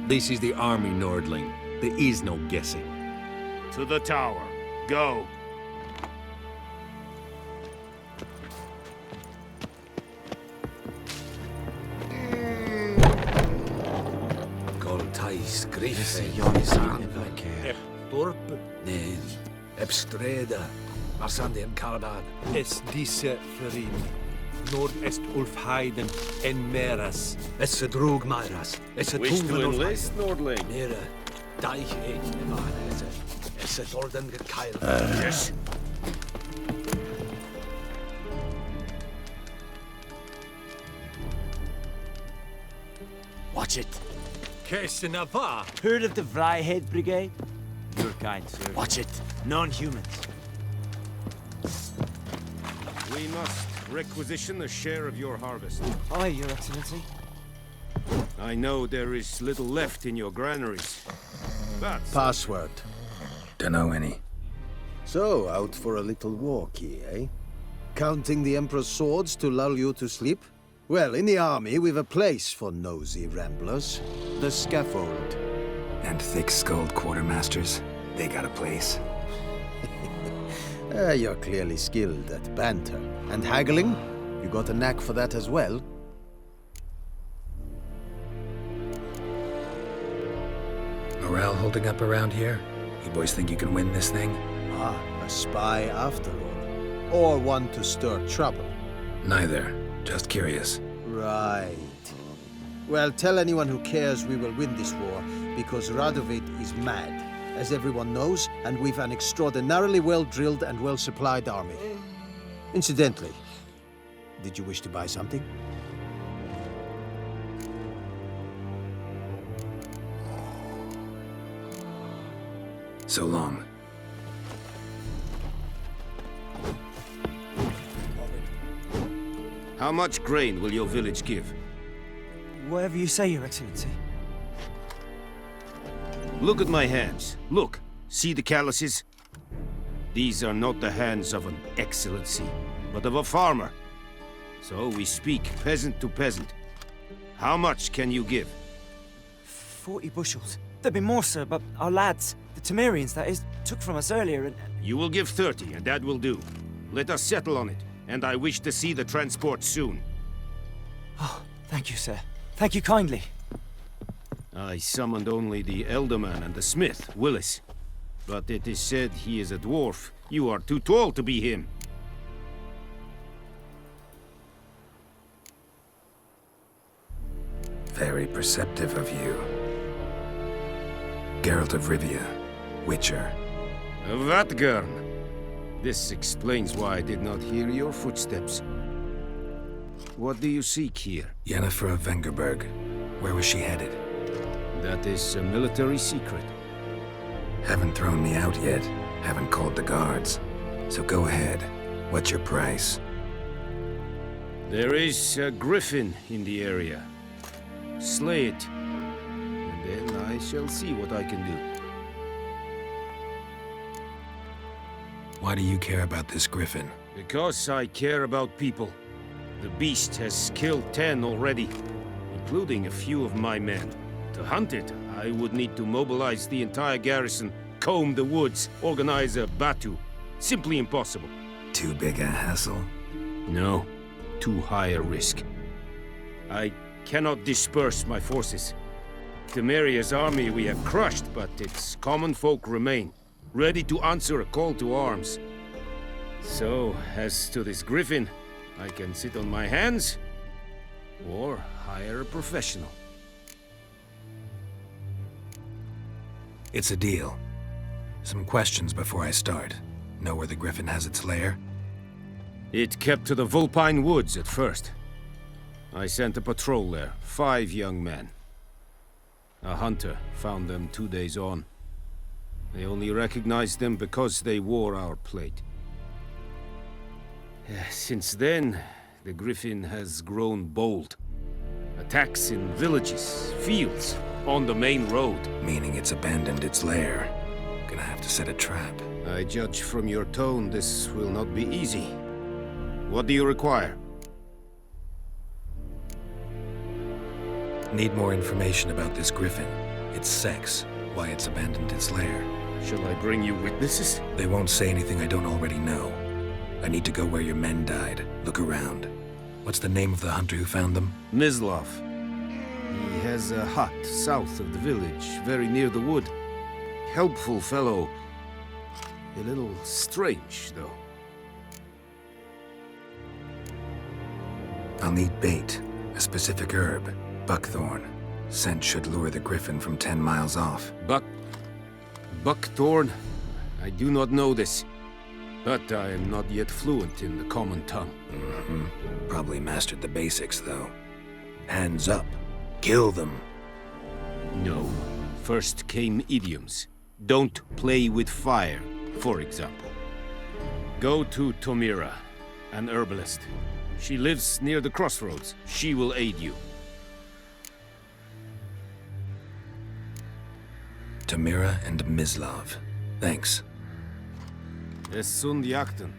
This is the army, Nordling. There is no guessing. To the tower. Go. Goltais Griffin. Dorp. Nel. Ebstreda. Marsandi and Caladan. Es diese Verin. Nord-est Ulfheiden en Meras. Es a drog Myras. Es a Wish to enlist, Nordling? Nera. Daich ein Nevada. Es a Dorden gekeil. Yes. Watch it. Kessenava. Heard of the Vryhead Brigade? Your kind, sir. Watch it. Non-humans. We must requisition a share of your harvest. Aye, Your Excellency. I know there is little left in your granaries. But... Password. Dunno any. So, out for a little walkie, eh? Counting the Emperor's swords to lull you to sleep? Well, in the army, we've a place for nosy ramblers. The scaffold. And thick-skulled quartermasters, they got a place. You're clearly skilled at banter. And haggling? You got a knack for that as well? Morale holding up around here? You boys think you can win this thing? Ah, a spy after all. Or one to stir trouble. Neither. Just curious. Right. Well, tell anyone who cares we will win this war, because Radovid is mad, as everyone knows, and we've an extraordinarily well-drilled and well-supplied army. Incidentally, did you wish to buy something? So long. How much grain will your village give? Whatever you say, Your Excellency. Look at my hands. Look. See the calluses? These are not the hands of an excellency, but of a farmer. So we speak peasant to peasant. How much can you give? 40 bushels. There'd be more, sir, but our lads, the Tomirians, that is, took from us earlier and... You will give 30, and that will do. Let us settle on it, and I wish to see the transport soon. Oh, thank you, sir. Thank you kindly. I summoned only the Elderman and the smith, Willis. But it is said he is a dwarf. You are too tall to be him. Very perceptive of you. Geralt of Rivia, Witcher. Vatgarn. This explains why I did not hear your footsteps. What do you seek here? Yennefer of Vengerberg. Where was she headed? That is a military secret. Haven't thrown me out yet. Haven't called the guards. So go ahead. What's your price? There is a Griffin in the area. Slay it. And then I shall see what I can do. Why do you care about this Griffin? Because I care about people. The beast has killed 10 already, including a few of my men. To hunt it, I would need to mobilize the entire garrison, comb the woods, organize a batu. Simply impossible. Too big a hassle? No, too high a risk. I cannot disperse my forces. Temeria's army we have crushed, but its common folk remain, ready to answer a call to arms. So, as to this Griffin, I can sit on my hands, or hire a professional. It's a deal. Some questions before I start. Know where the Griffin has its lair? It kept to the Vulpine Woods at first. I sent a patrol there. 5 young men. A hunter found them 2 days on. They only recognized them because they wore our plate. Since then, the Griffin has grown bold. Attacks in villages, fields, on the main road. Meaning it's abandoned its lair. Gonna have to set a trap. I judge from your tone this will not be easy. What do you require? Need more information about this Griffin. Its sex, why it's abandoned its lair. Shall I bring you witnesses? They won't say anything I don't already know. I need to go where your men died. Look around. What's the name of the hunter who found them? Mislav. He has a hut south of the village, very near the wood. Helpful fellow. A little strange, though. I'll need bait. A specific herb. Buckthorn. Scent should lure the Griffin from 10 miles off. Buckthorn? I do not know this. But I am not yet fluent in the common tongue. Probably mastered the basics, though. Hands up. Kill them. No. First came idioms. Don't play with fire, for example. Go to Tomira, an herbalist. She lives near the crossroads. She will aid you. Tomira and Mislav. Thanks. Es sunt jakten.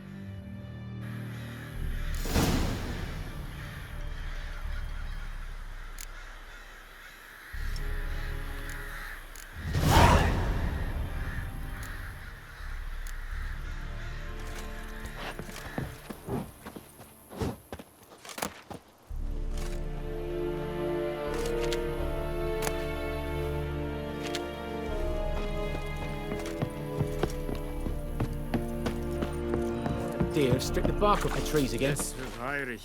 Dear, strip the bark off the trees again. Yes, Heinrich.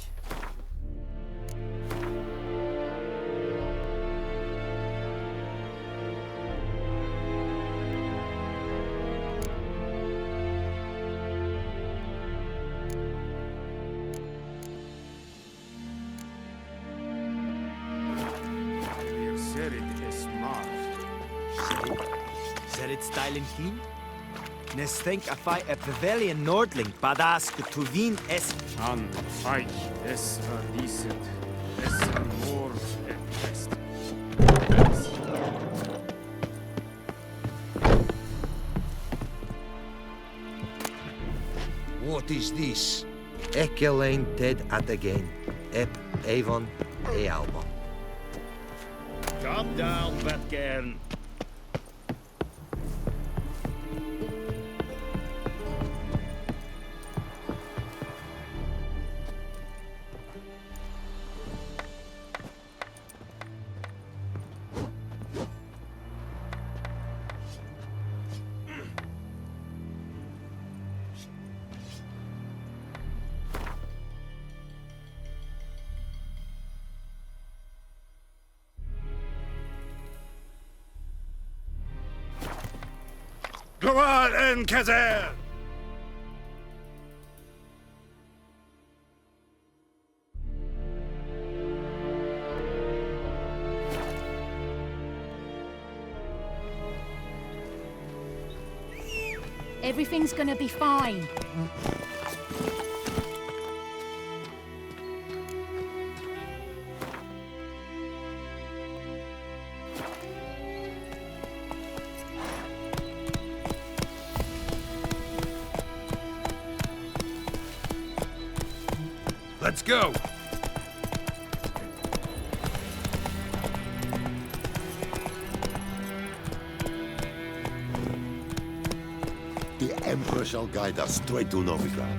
Zerit styling keen? Nes think a fight a pavilion nordling badass tuvin es An fight es decent. Es more best. What is this? Ekelein Ted at again. Ep Avon Ealba. Calm down, Batgern. Gloire en Kazer! Everything's gonna be fine. Let's go! The Emperor shall guide us straight to Novigrad.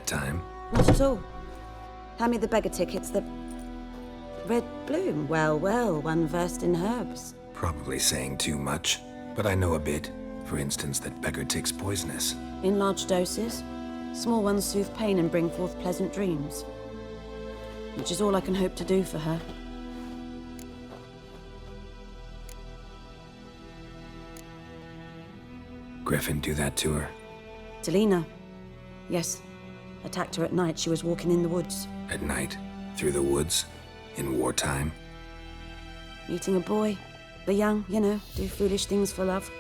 time. Not at all. Hand me the beggar tickets, the red bloom. Well, well, one versed in herbs. Probably saying too much, but I know a bit. For instance, that beggar tick's poisonous. In large doses. Small ones soothe pain and bring forth pleasant dreams. Which is all I can hope to do for her. Griffin do that to her? Delina. Yes. Attacked her at night. She was walking in the woods. At night? Through the woods? In wartime? Meeting a boy. The young, you know, do foolish things for love.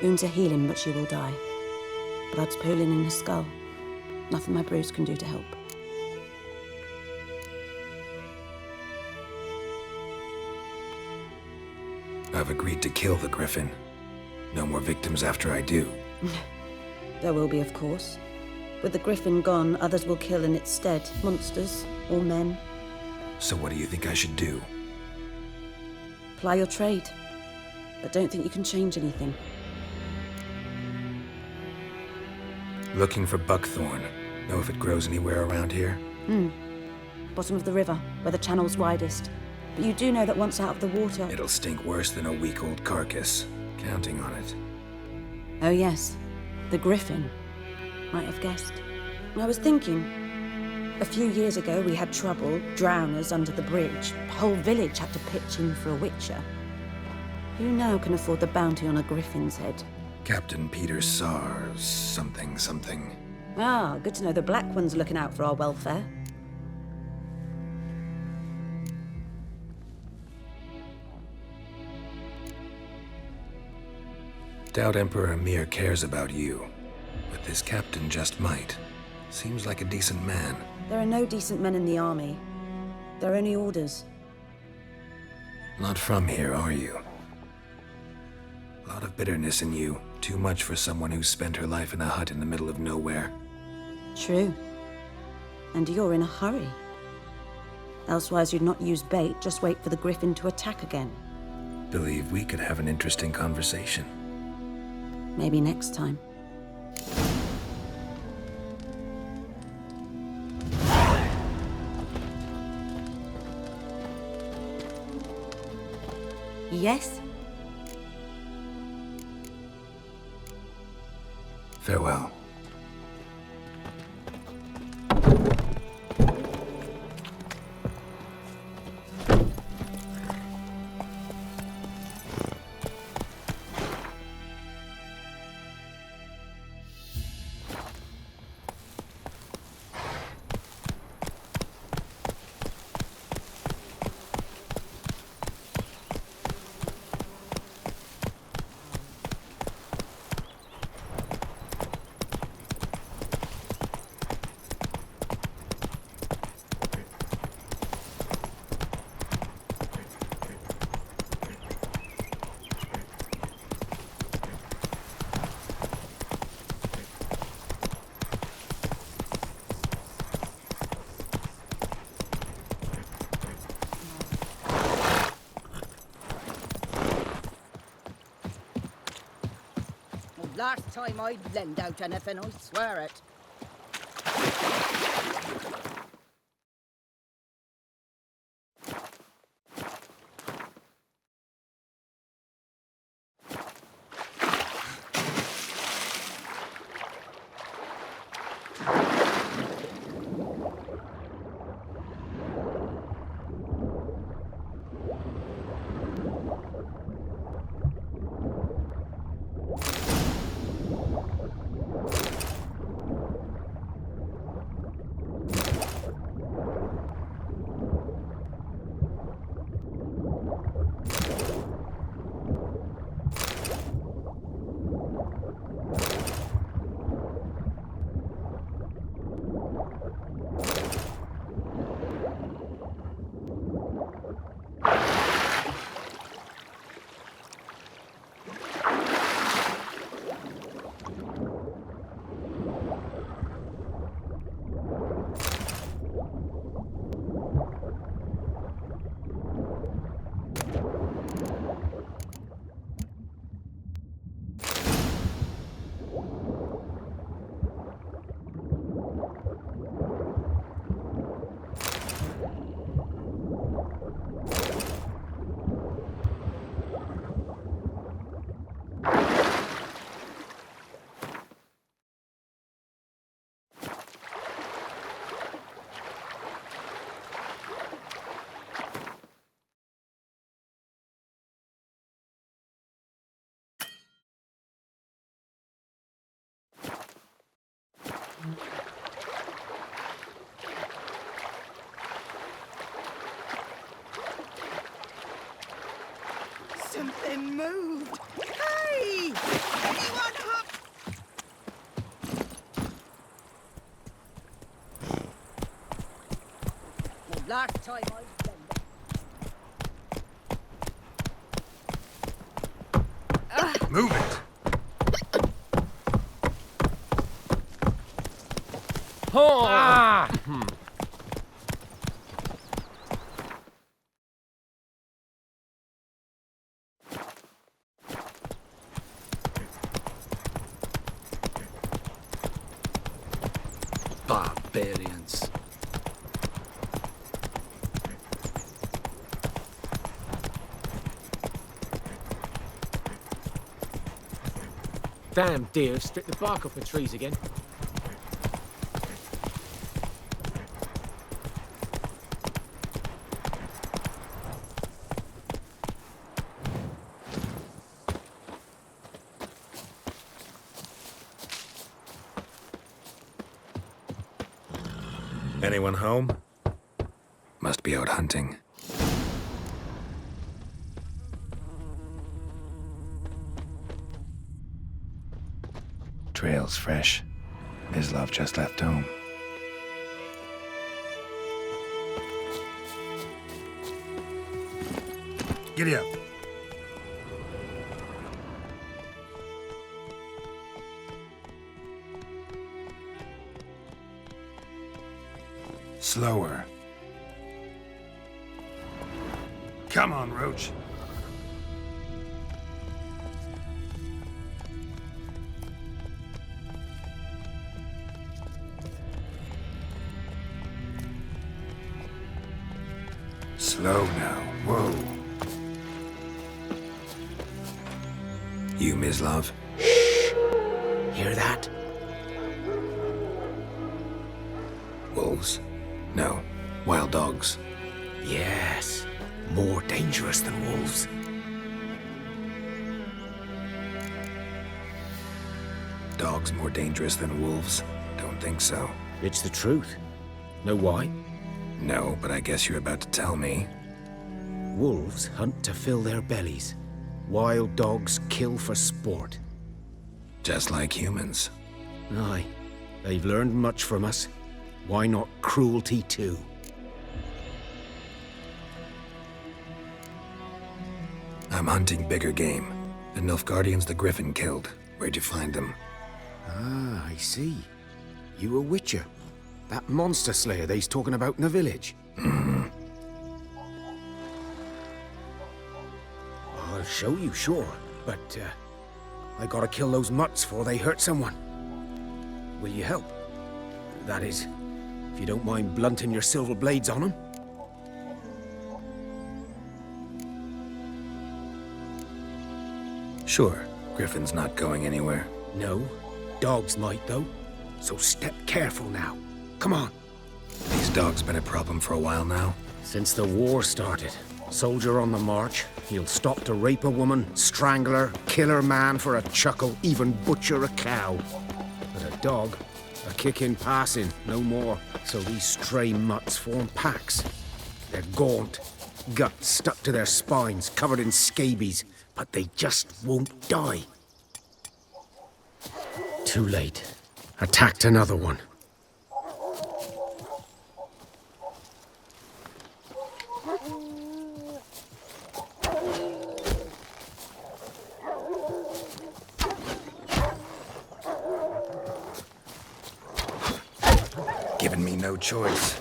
Wounds are healing, but she will die. Blood's pooling in her skull. Nothing my bruise can do to help. I've agreed to kill the Griffin. No more victims after I do. There will be, of course. With the Griffin gone, others will kill in its stead. Monsters, or men. So what do you think I should do? Ply your trade. But don't think you can change anything. Looking for Buckthorn. Know if it grows anywhere around here? Bottom of the river, where the channel's widest. But you do know that once out of the water... It'll stink worse than a week-old carcass. Counting on it. Oh yes, the Griffin. Might have guessed. I was thinking, a few years ago we had trouble, drowners under the bridge. The whole village had to pitch in for a witcher. Who now can afford the bounty on a Griffin's head? Captain Peter Sars, something. Ah, good to know the Black One's looking out for our welfare. Doubt Emperor Emir cares about you, but this captain just might. Seems like a decent man. There are no decent men in the army. They're only orders. Not from here, are you? A lot of bitterness in you. Too much for someone who's spent her life in a hut in the middle of nowhere. True. And you're in a hurry. Elsewise you'd not use bait, just wait for the Griffin to attack again. Believe we could have an interesting conversation. Maybe next time. Yes? Farewell. Last time I'd lend out anything, I swear it. Last time I lend. Move it! Oh! Ah! Barbarians. Damn deer stripped the bark off the trees again. Anyone home? Must be out hunting. Trail's fresh. Mislav just left home. Giddy up. Slower. Come on, Roach. Slow now. Whoa. You, Mislav? Hear that? Wolves? No. Wild dogs. Yes. More dangerous than wolves. Dogs more dangerous than wolves? Don't think so. It's the truth. Know why? No, but I guess you're about to tell me. Wolves hunt to fill their bellies. Wild dogs kill for sport. Just like humans. Aye. They've learned much from us. Why not cruelty too? I'm hunting bigger game. The Nilfgaardians the Griffin killed. Where'd you find them? Ah, I see. You a witcher. That monster slayer they's talking about in the village. Mm-hmm. I'll show you, sure. But, I gotta kill those mutts before they hurt someone. Will you help? That is, if you don't mind blunting your silver blades on them. Sure. Griffin's not going anywhere. No. Dogs might, though. So step careful now. Come on. These dogs been a problem for a while now? Since the war started. Soldier on the march. He'll stop to rape a woman, strangle her, kill her man for a chuckle, even butcher a cow. But a dog, a kick in passing, no more. So these stray mutts form packs. They're gaunt, guts stuck to their spines, covered in scabies, but they just won't die. Too late. Attacked another one. Giving me no choice.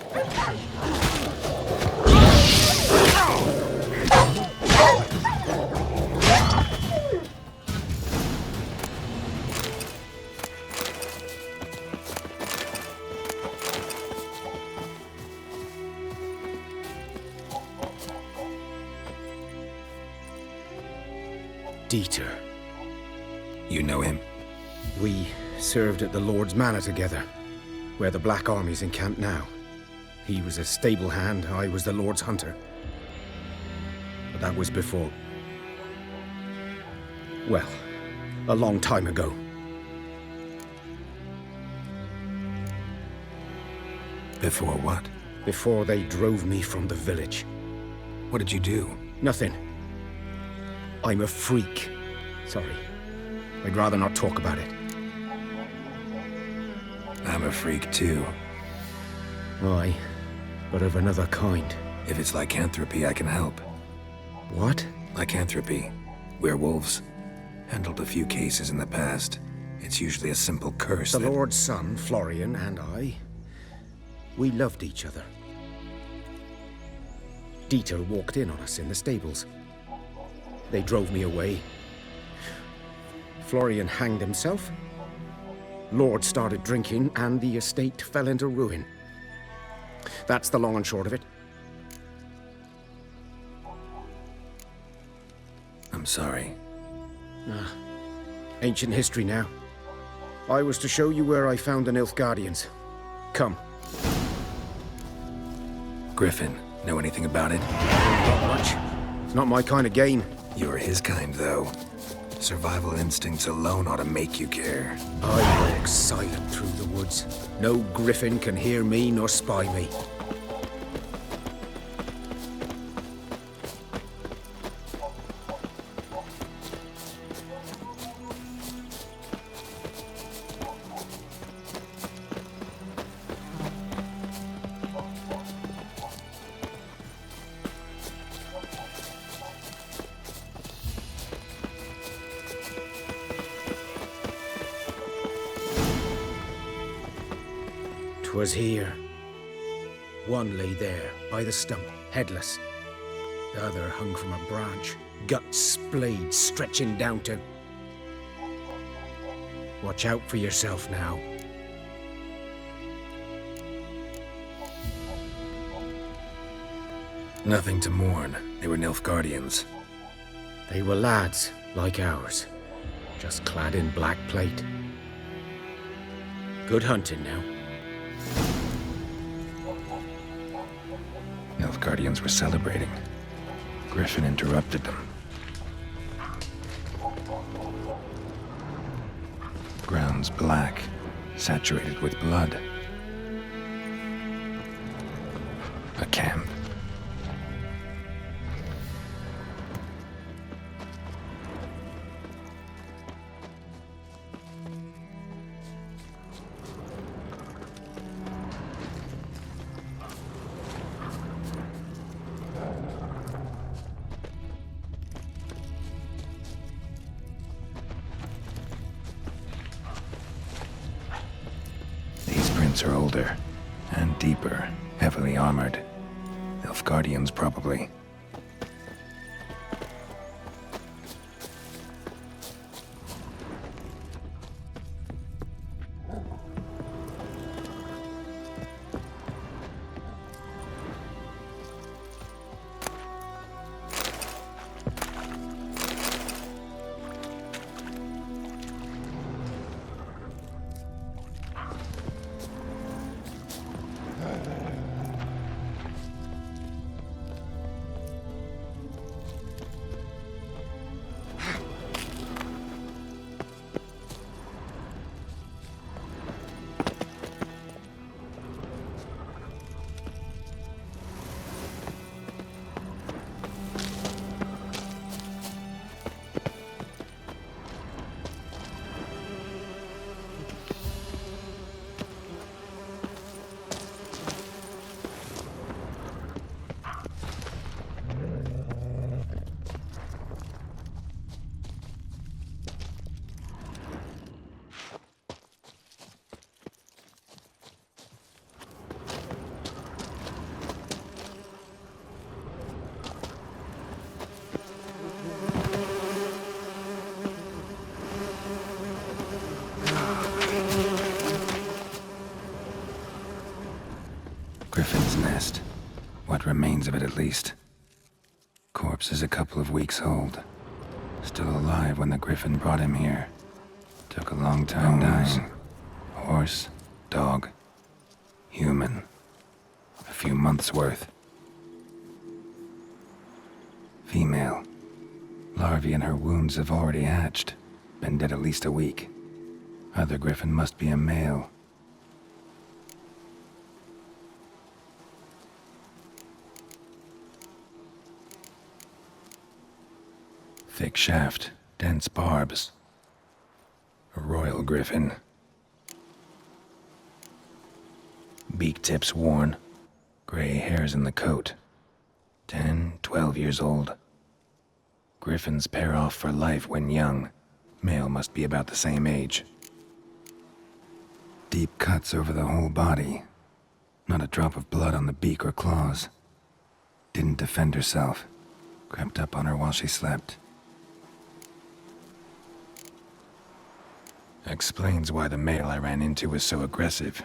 Dieter. You know him? We served at the Lord's Manor together, where the Black Army's encamped now. He was a stable hand, I was the Lord's hunter. But that was before... well, a long time ago. Before what? Before they drove me from the village. What did you do? Nothing. I'm a freak. Sorry. I'd rather not talk about it. I'm a freak too. Aye. but of another kind. If it's lycanthropy, I can help. What? Lycanthropy. Werewolves. Handled a few cases in the past. It's usually a simple curse The that... Lord's son, Florian, and I, we loved each other. Dieter walked in on us in the stables. They drove me away. Florian hanged himself. Lord started drinking, and the estate fell into ruin. That's the long and short of it. I'm sorry. Ancient history now. I was to show you where I found the Nilfgaardians. Come. Griffin, know anything about it? Not much. It's not my kind of game. You're his kind, though. Survival instincts alone ought to make you care. I walk silent through the woods. No Griffin can hear me nor spy me. Was here. One lay there, by the stump, headless. The other hung from a branch, guts splayed, stretching down to... Watch out for yourself now. Nothing to mourn. They were Nilfgaardians. They were lads, like ours, just clad in black plate. Good hunting now. Nilfgaardians were celebrating. Griffin interrupted them. Ground's black, saturated with blood. A camp. Are older and deeper, heavily armored. Nilfgaardians, probably. Griffin's nest. What remains of it, at least. Corpse is a couple of weeks old. Still alive when the Griffin brought him here. Took a long time dying. Horse, dog, human. A few months' worth. Female. Larvae in her wounds have already hatched. Been dead at least a week. Other Griffin must be a male. Thick shaft, dense barbs. A royal Griffin. Beak tips worn. Gray hairs in the coat. 10, 12 years old. Griffins pair off for life when young. Male must be about the same age. Deep cuts over the whole body. Not a drop of blood on the beak or claws. Didn't defend herself. Crept up on her while she slept. Explains why the male I ran into was so aggressive.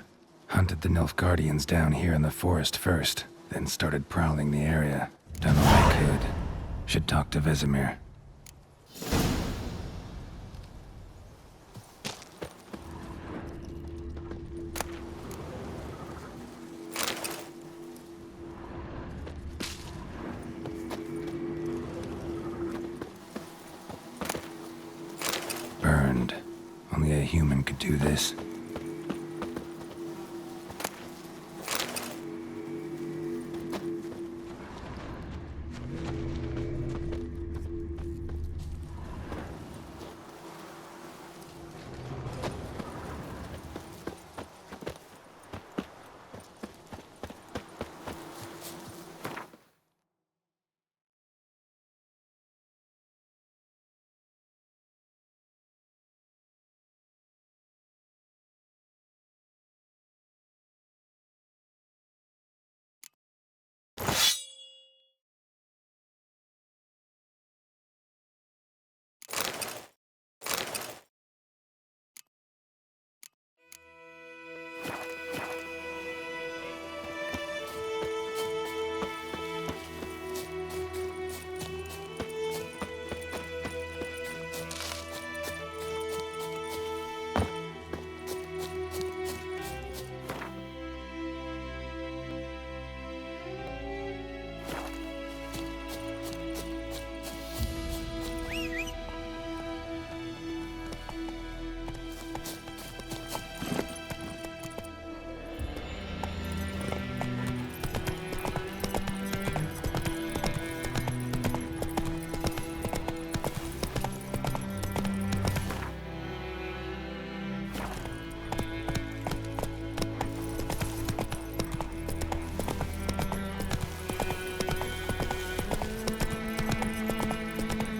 Hunted the Nilfgaardians down here in the forest first, then started prowling the area. Done all I could. Should talk to Vesemir. Burned. Only a human could do this.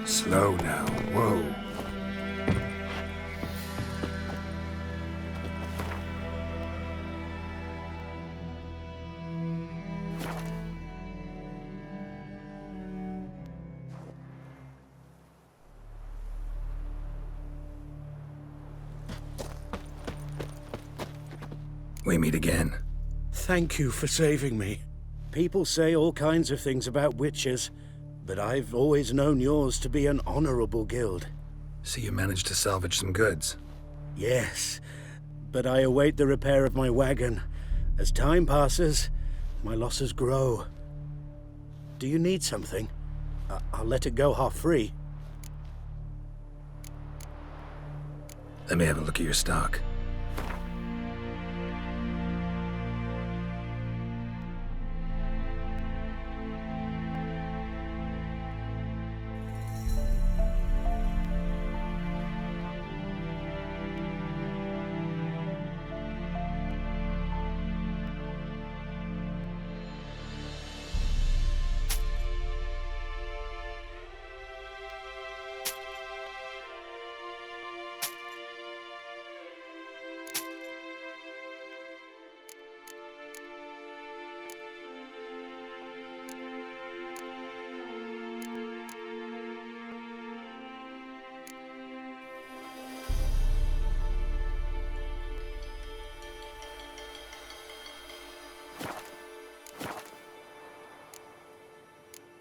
Slow now, whoa. We meet again. Thank you for saving me. People say all kinds of things about witches, but I've always known yours to be an honorable guild. So you managed to salvage some goods? Yes, but I await the repair of my wagon. As time passes, my losses grow. Do you need something? I'll let it go half-free. Let me have a look at your stock.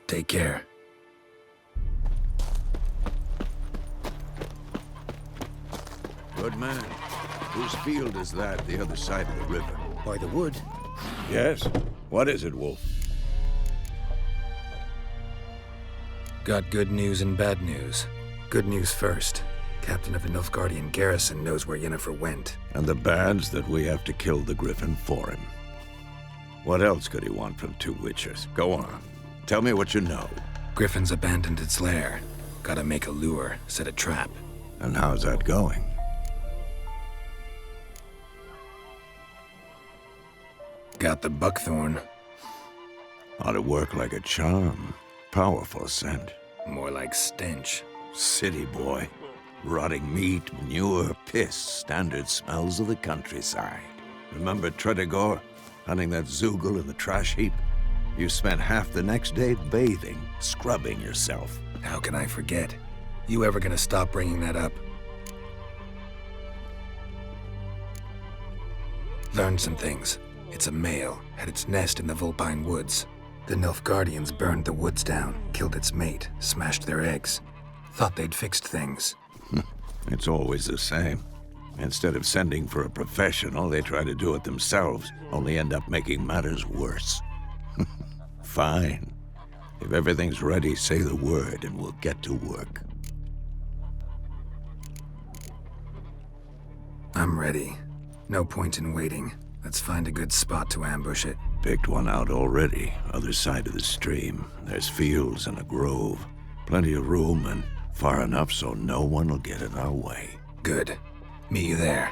Take care. Good man. Whose field is that, the other side of the river? By the wood. Yes. What is it, Wolf? Got good news and bad news. Good news first. Captain of the Nilfgaardian garrison knows where Yennefer went. And the bad's that we have to kill the Griffin for him. What else could he want from two witchers? Go on. Tell me what you know. Griffin's abandoned its lair. Gotta make a lure, set a trap. And how's that going? Got the Buckthorn. Ought to work like a charm. Powerful scent. More like stench. City boy. Rotting meat, manure, piss. Standard smells of the countryside. Remember Tredegor? Hunting that Zoogle in the trash heap? You spent half the next day bathing, scrubbing yourself. How can I forget? You ever gonna stop bringing that up? Learned some things. It's a male, had its nest in the Vulpine Woods. The Nilfgaardians burned the woods down, killed its mate, smashed their eggs. Thought they'd fixed things. It's always the same. Instead of sending for a professional, they try to do it themselves, only end up making matters worse. Fine. If everything's ready, say the word and we'll get to work. I'm ready. No point in waiting. Let's find a good spot to ambush it. Picked one out already, other side of the stream. There's fields and a grove. Plenty of room and far enough so no one will get in our way. Good. Meet you there.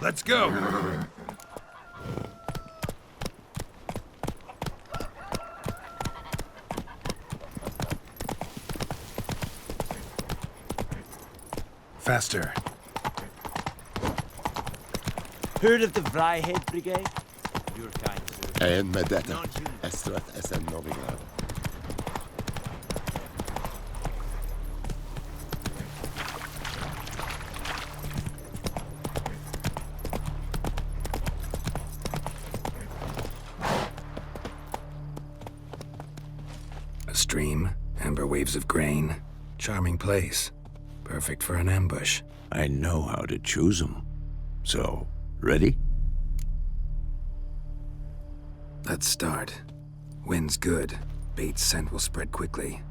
Let's go! Faster. Heard of the Vryhead Brigade? Your kind, sir. En med detta, Estrat SN Novigrad. A stream, amber waves of grain. Charming place. Perfect for an ambush. I know how to choose them. So, ready? Let's start. Wind's good. Bait's scent will spread quickly.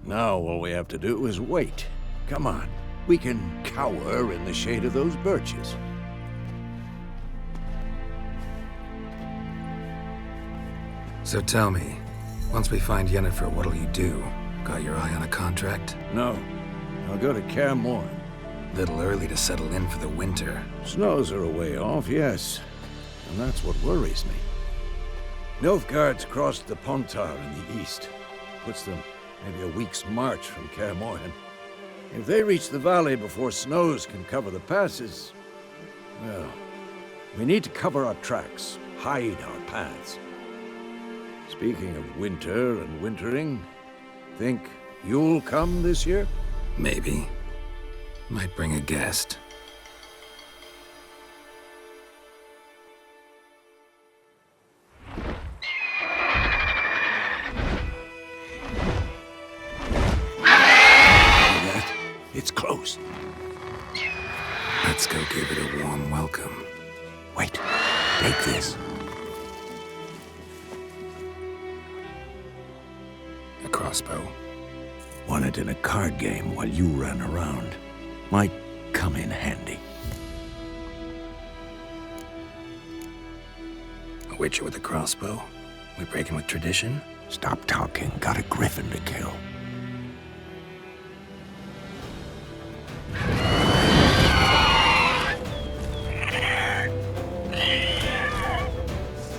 Now all we have to do is wait. Come on. We can cower in the shade of those birches. So tell me, once we find Yennefer, what'll you do? Got your eye on a contract? No. I'll go to Kaer Morhen. Little early to settle in for the winter. Snows are a way off, yes. And that's what worries me. Nilfgaard's crossed the Pontar in the east. Puts them maybe a week's march from Kaer Morhen. If they reach the valley before snows can cover the passes, Well, we need to cover our tracks, hide our paths. Speaking of winter and wintering, think you'll come this year? Maybe. Might bring a guest. It's close. Let's go give it a warm welcome. Wait, take this. A crossbow. Won it in a card game while you ran around. Might come in handy. A witcher with a crossbow? We breaking with tradition? Stop talking. Got a griffin to kill.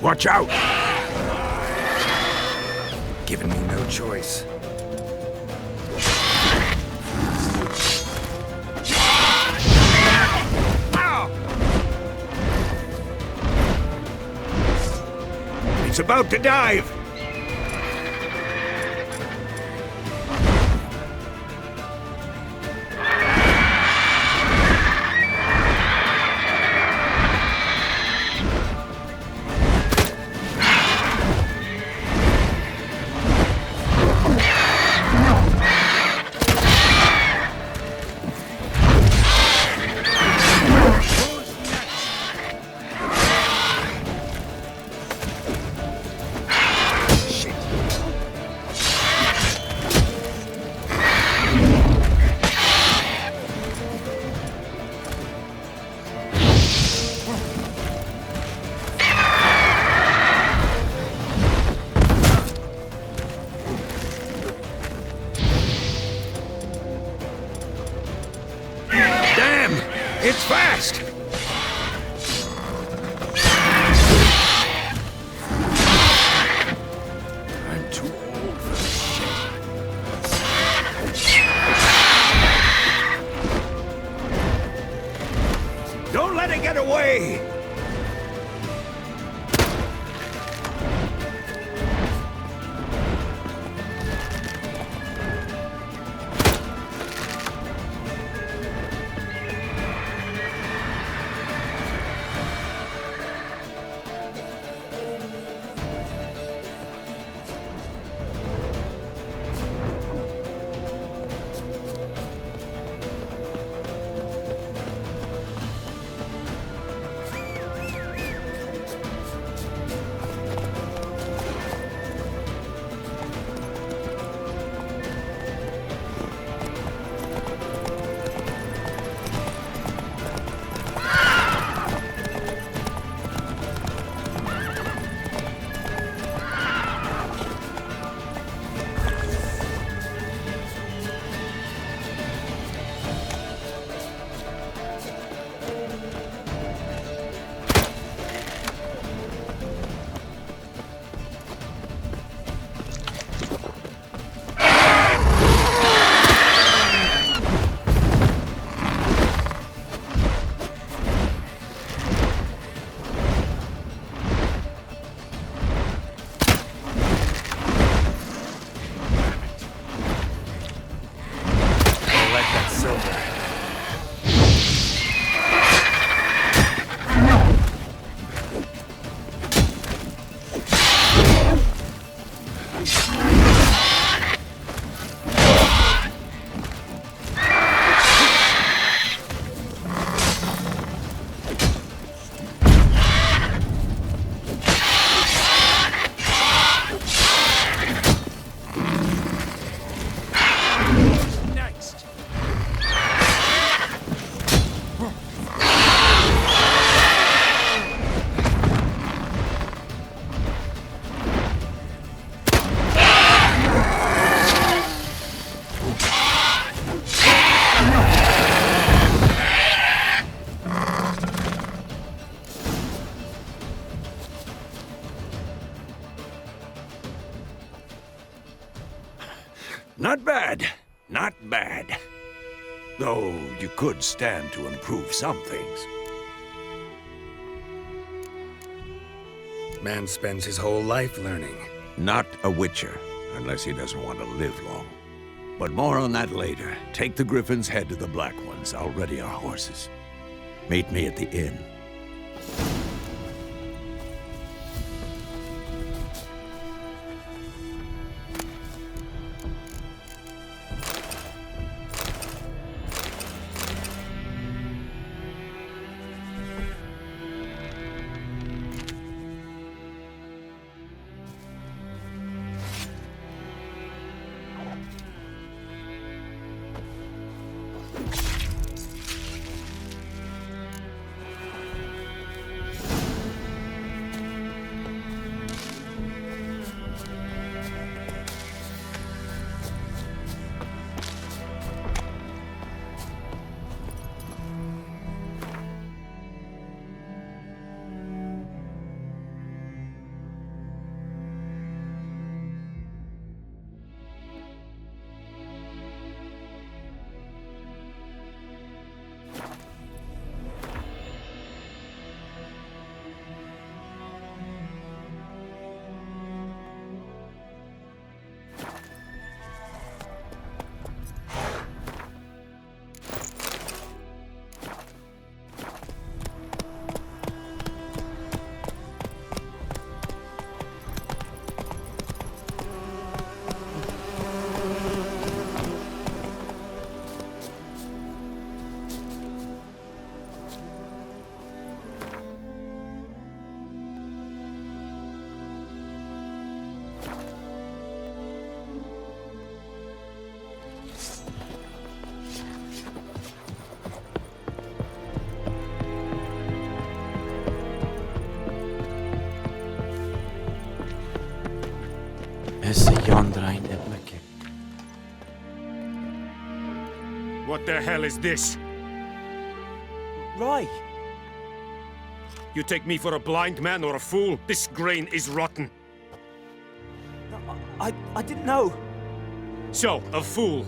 Watch out! Giving me no choice. It's about to dive! It's fast! I'm too old for this shit. Don't let it get away! Not bad. Not bad. Though you could stand to improve some things. man spends his whole life learning. Not a witcher, unless he doesn't want to live long. But more on that later. Take the Griffin's head to the Black Ones. I'll ready our horses. Meet me at the inn. What the hell is this? Right. You take me for a blind man or a fool? This grain is rotten. I didn't know. So, a fool.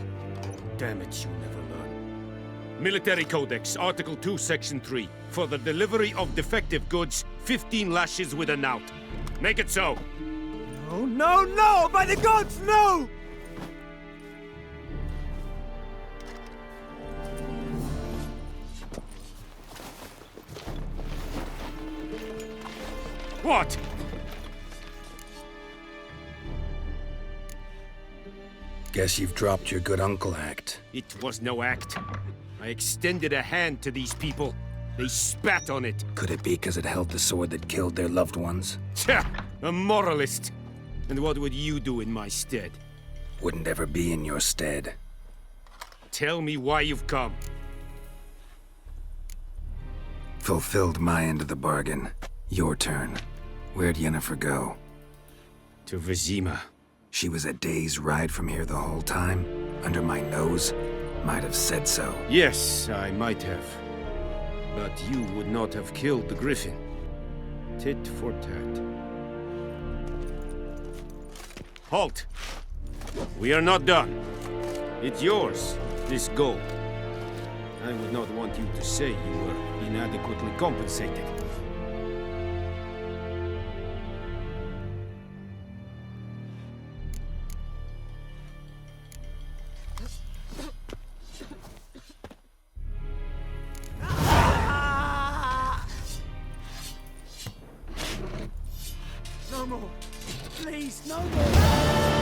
Damn it, you never learn. Military Codex, Article 2, Section 3. For the delivery of defective goods, 15 lashes with a knout. Make it so. No, no, no! By the gods, no! What? Guess you've dropped your good uncle act. It was no act. I extended a hand to these people. They spat on it. Could it be because it held the sword that killed their loved ones? Tja! A moralist. And what would you do in my stead? Wouldn't ever be in your stead. Tell me why you've come. Fulfilled my end of the bargain. Your turn. Where'd Yennefer go? To Vesemir. She was a day's ride from here the whole time? Under my nose? Might have said so. Yes, I might have. But you would not have killed the Griffin. Tit for tat. Halt! We are not done. It's yours, this gold. I would not want you to say you were inadequately compensated. No more. Please, no more.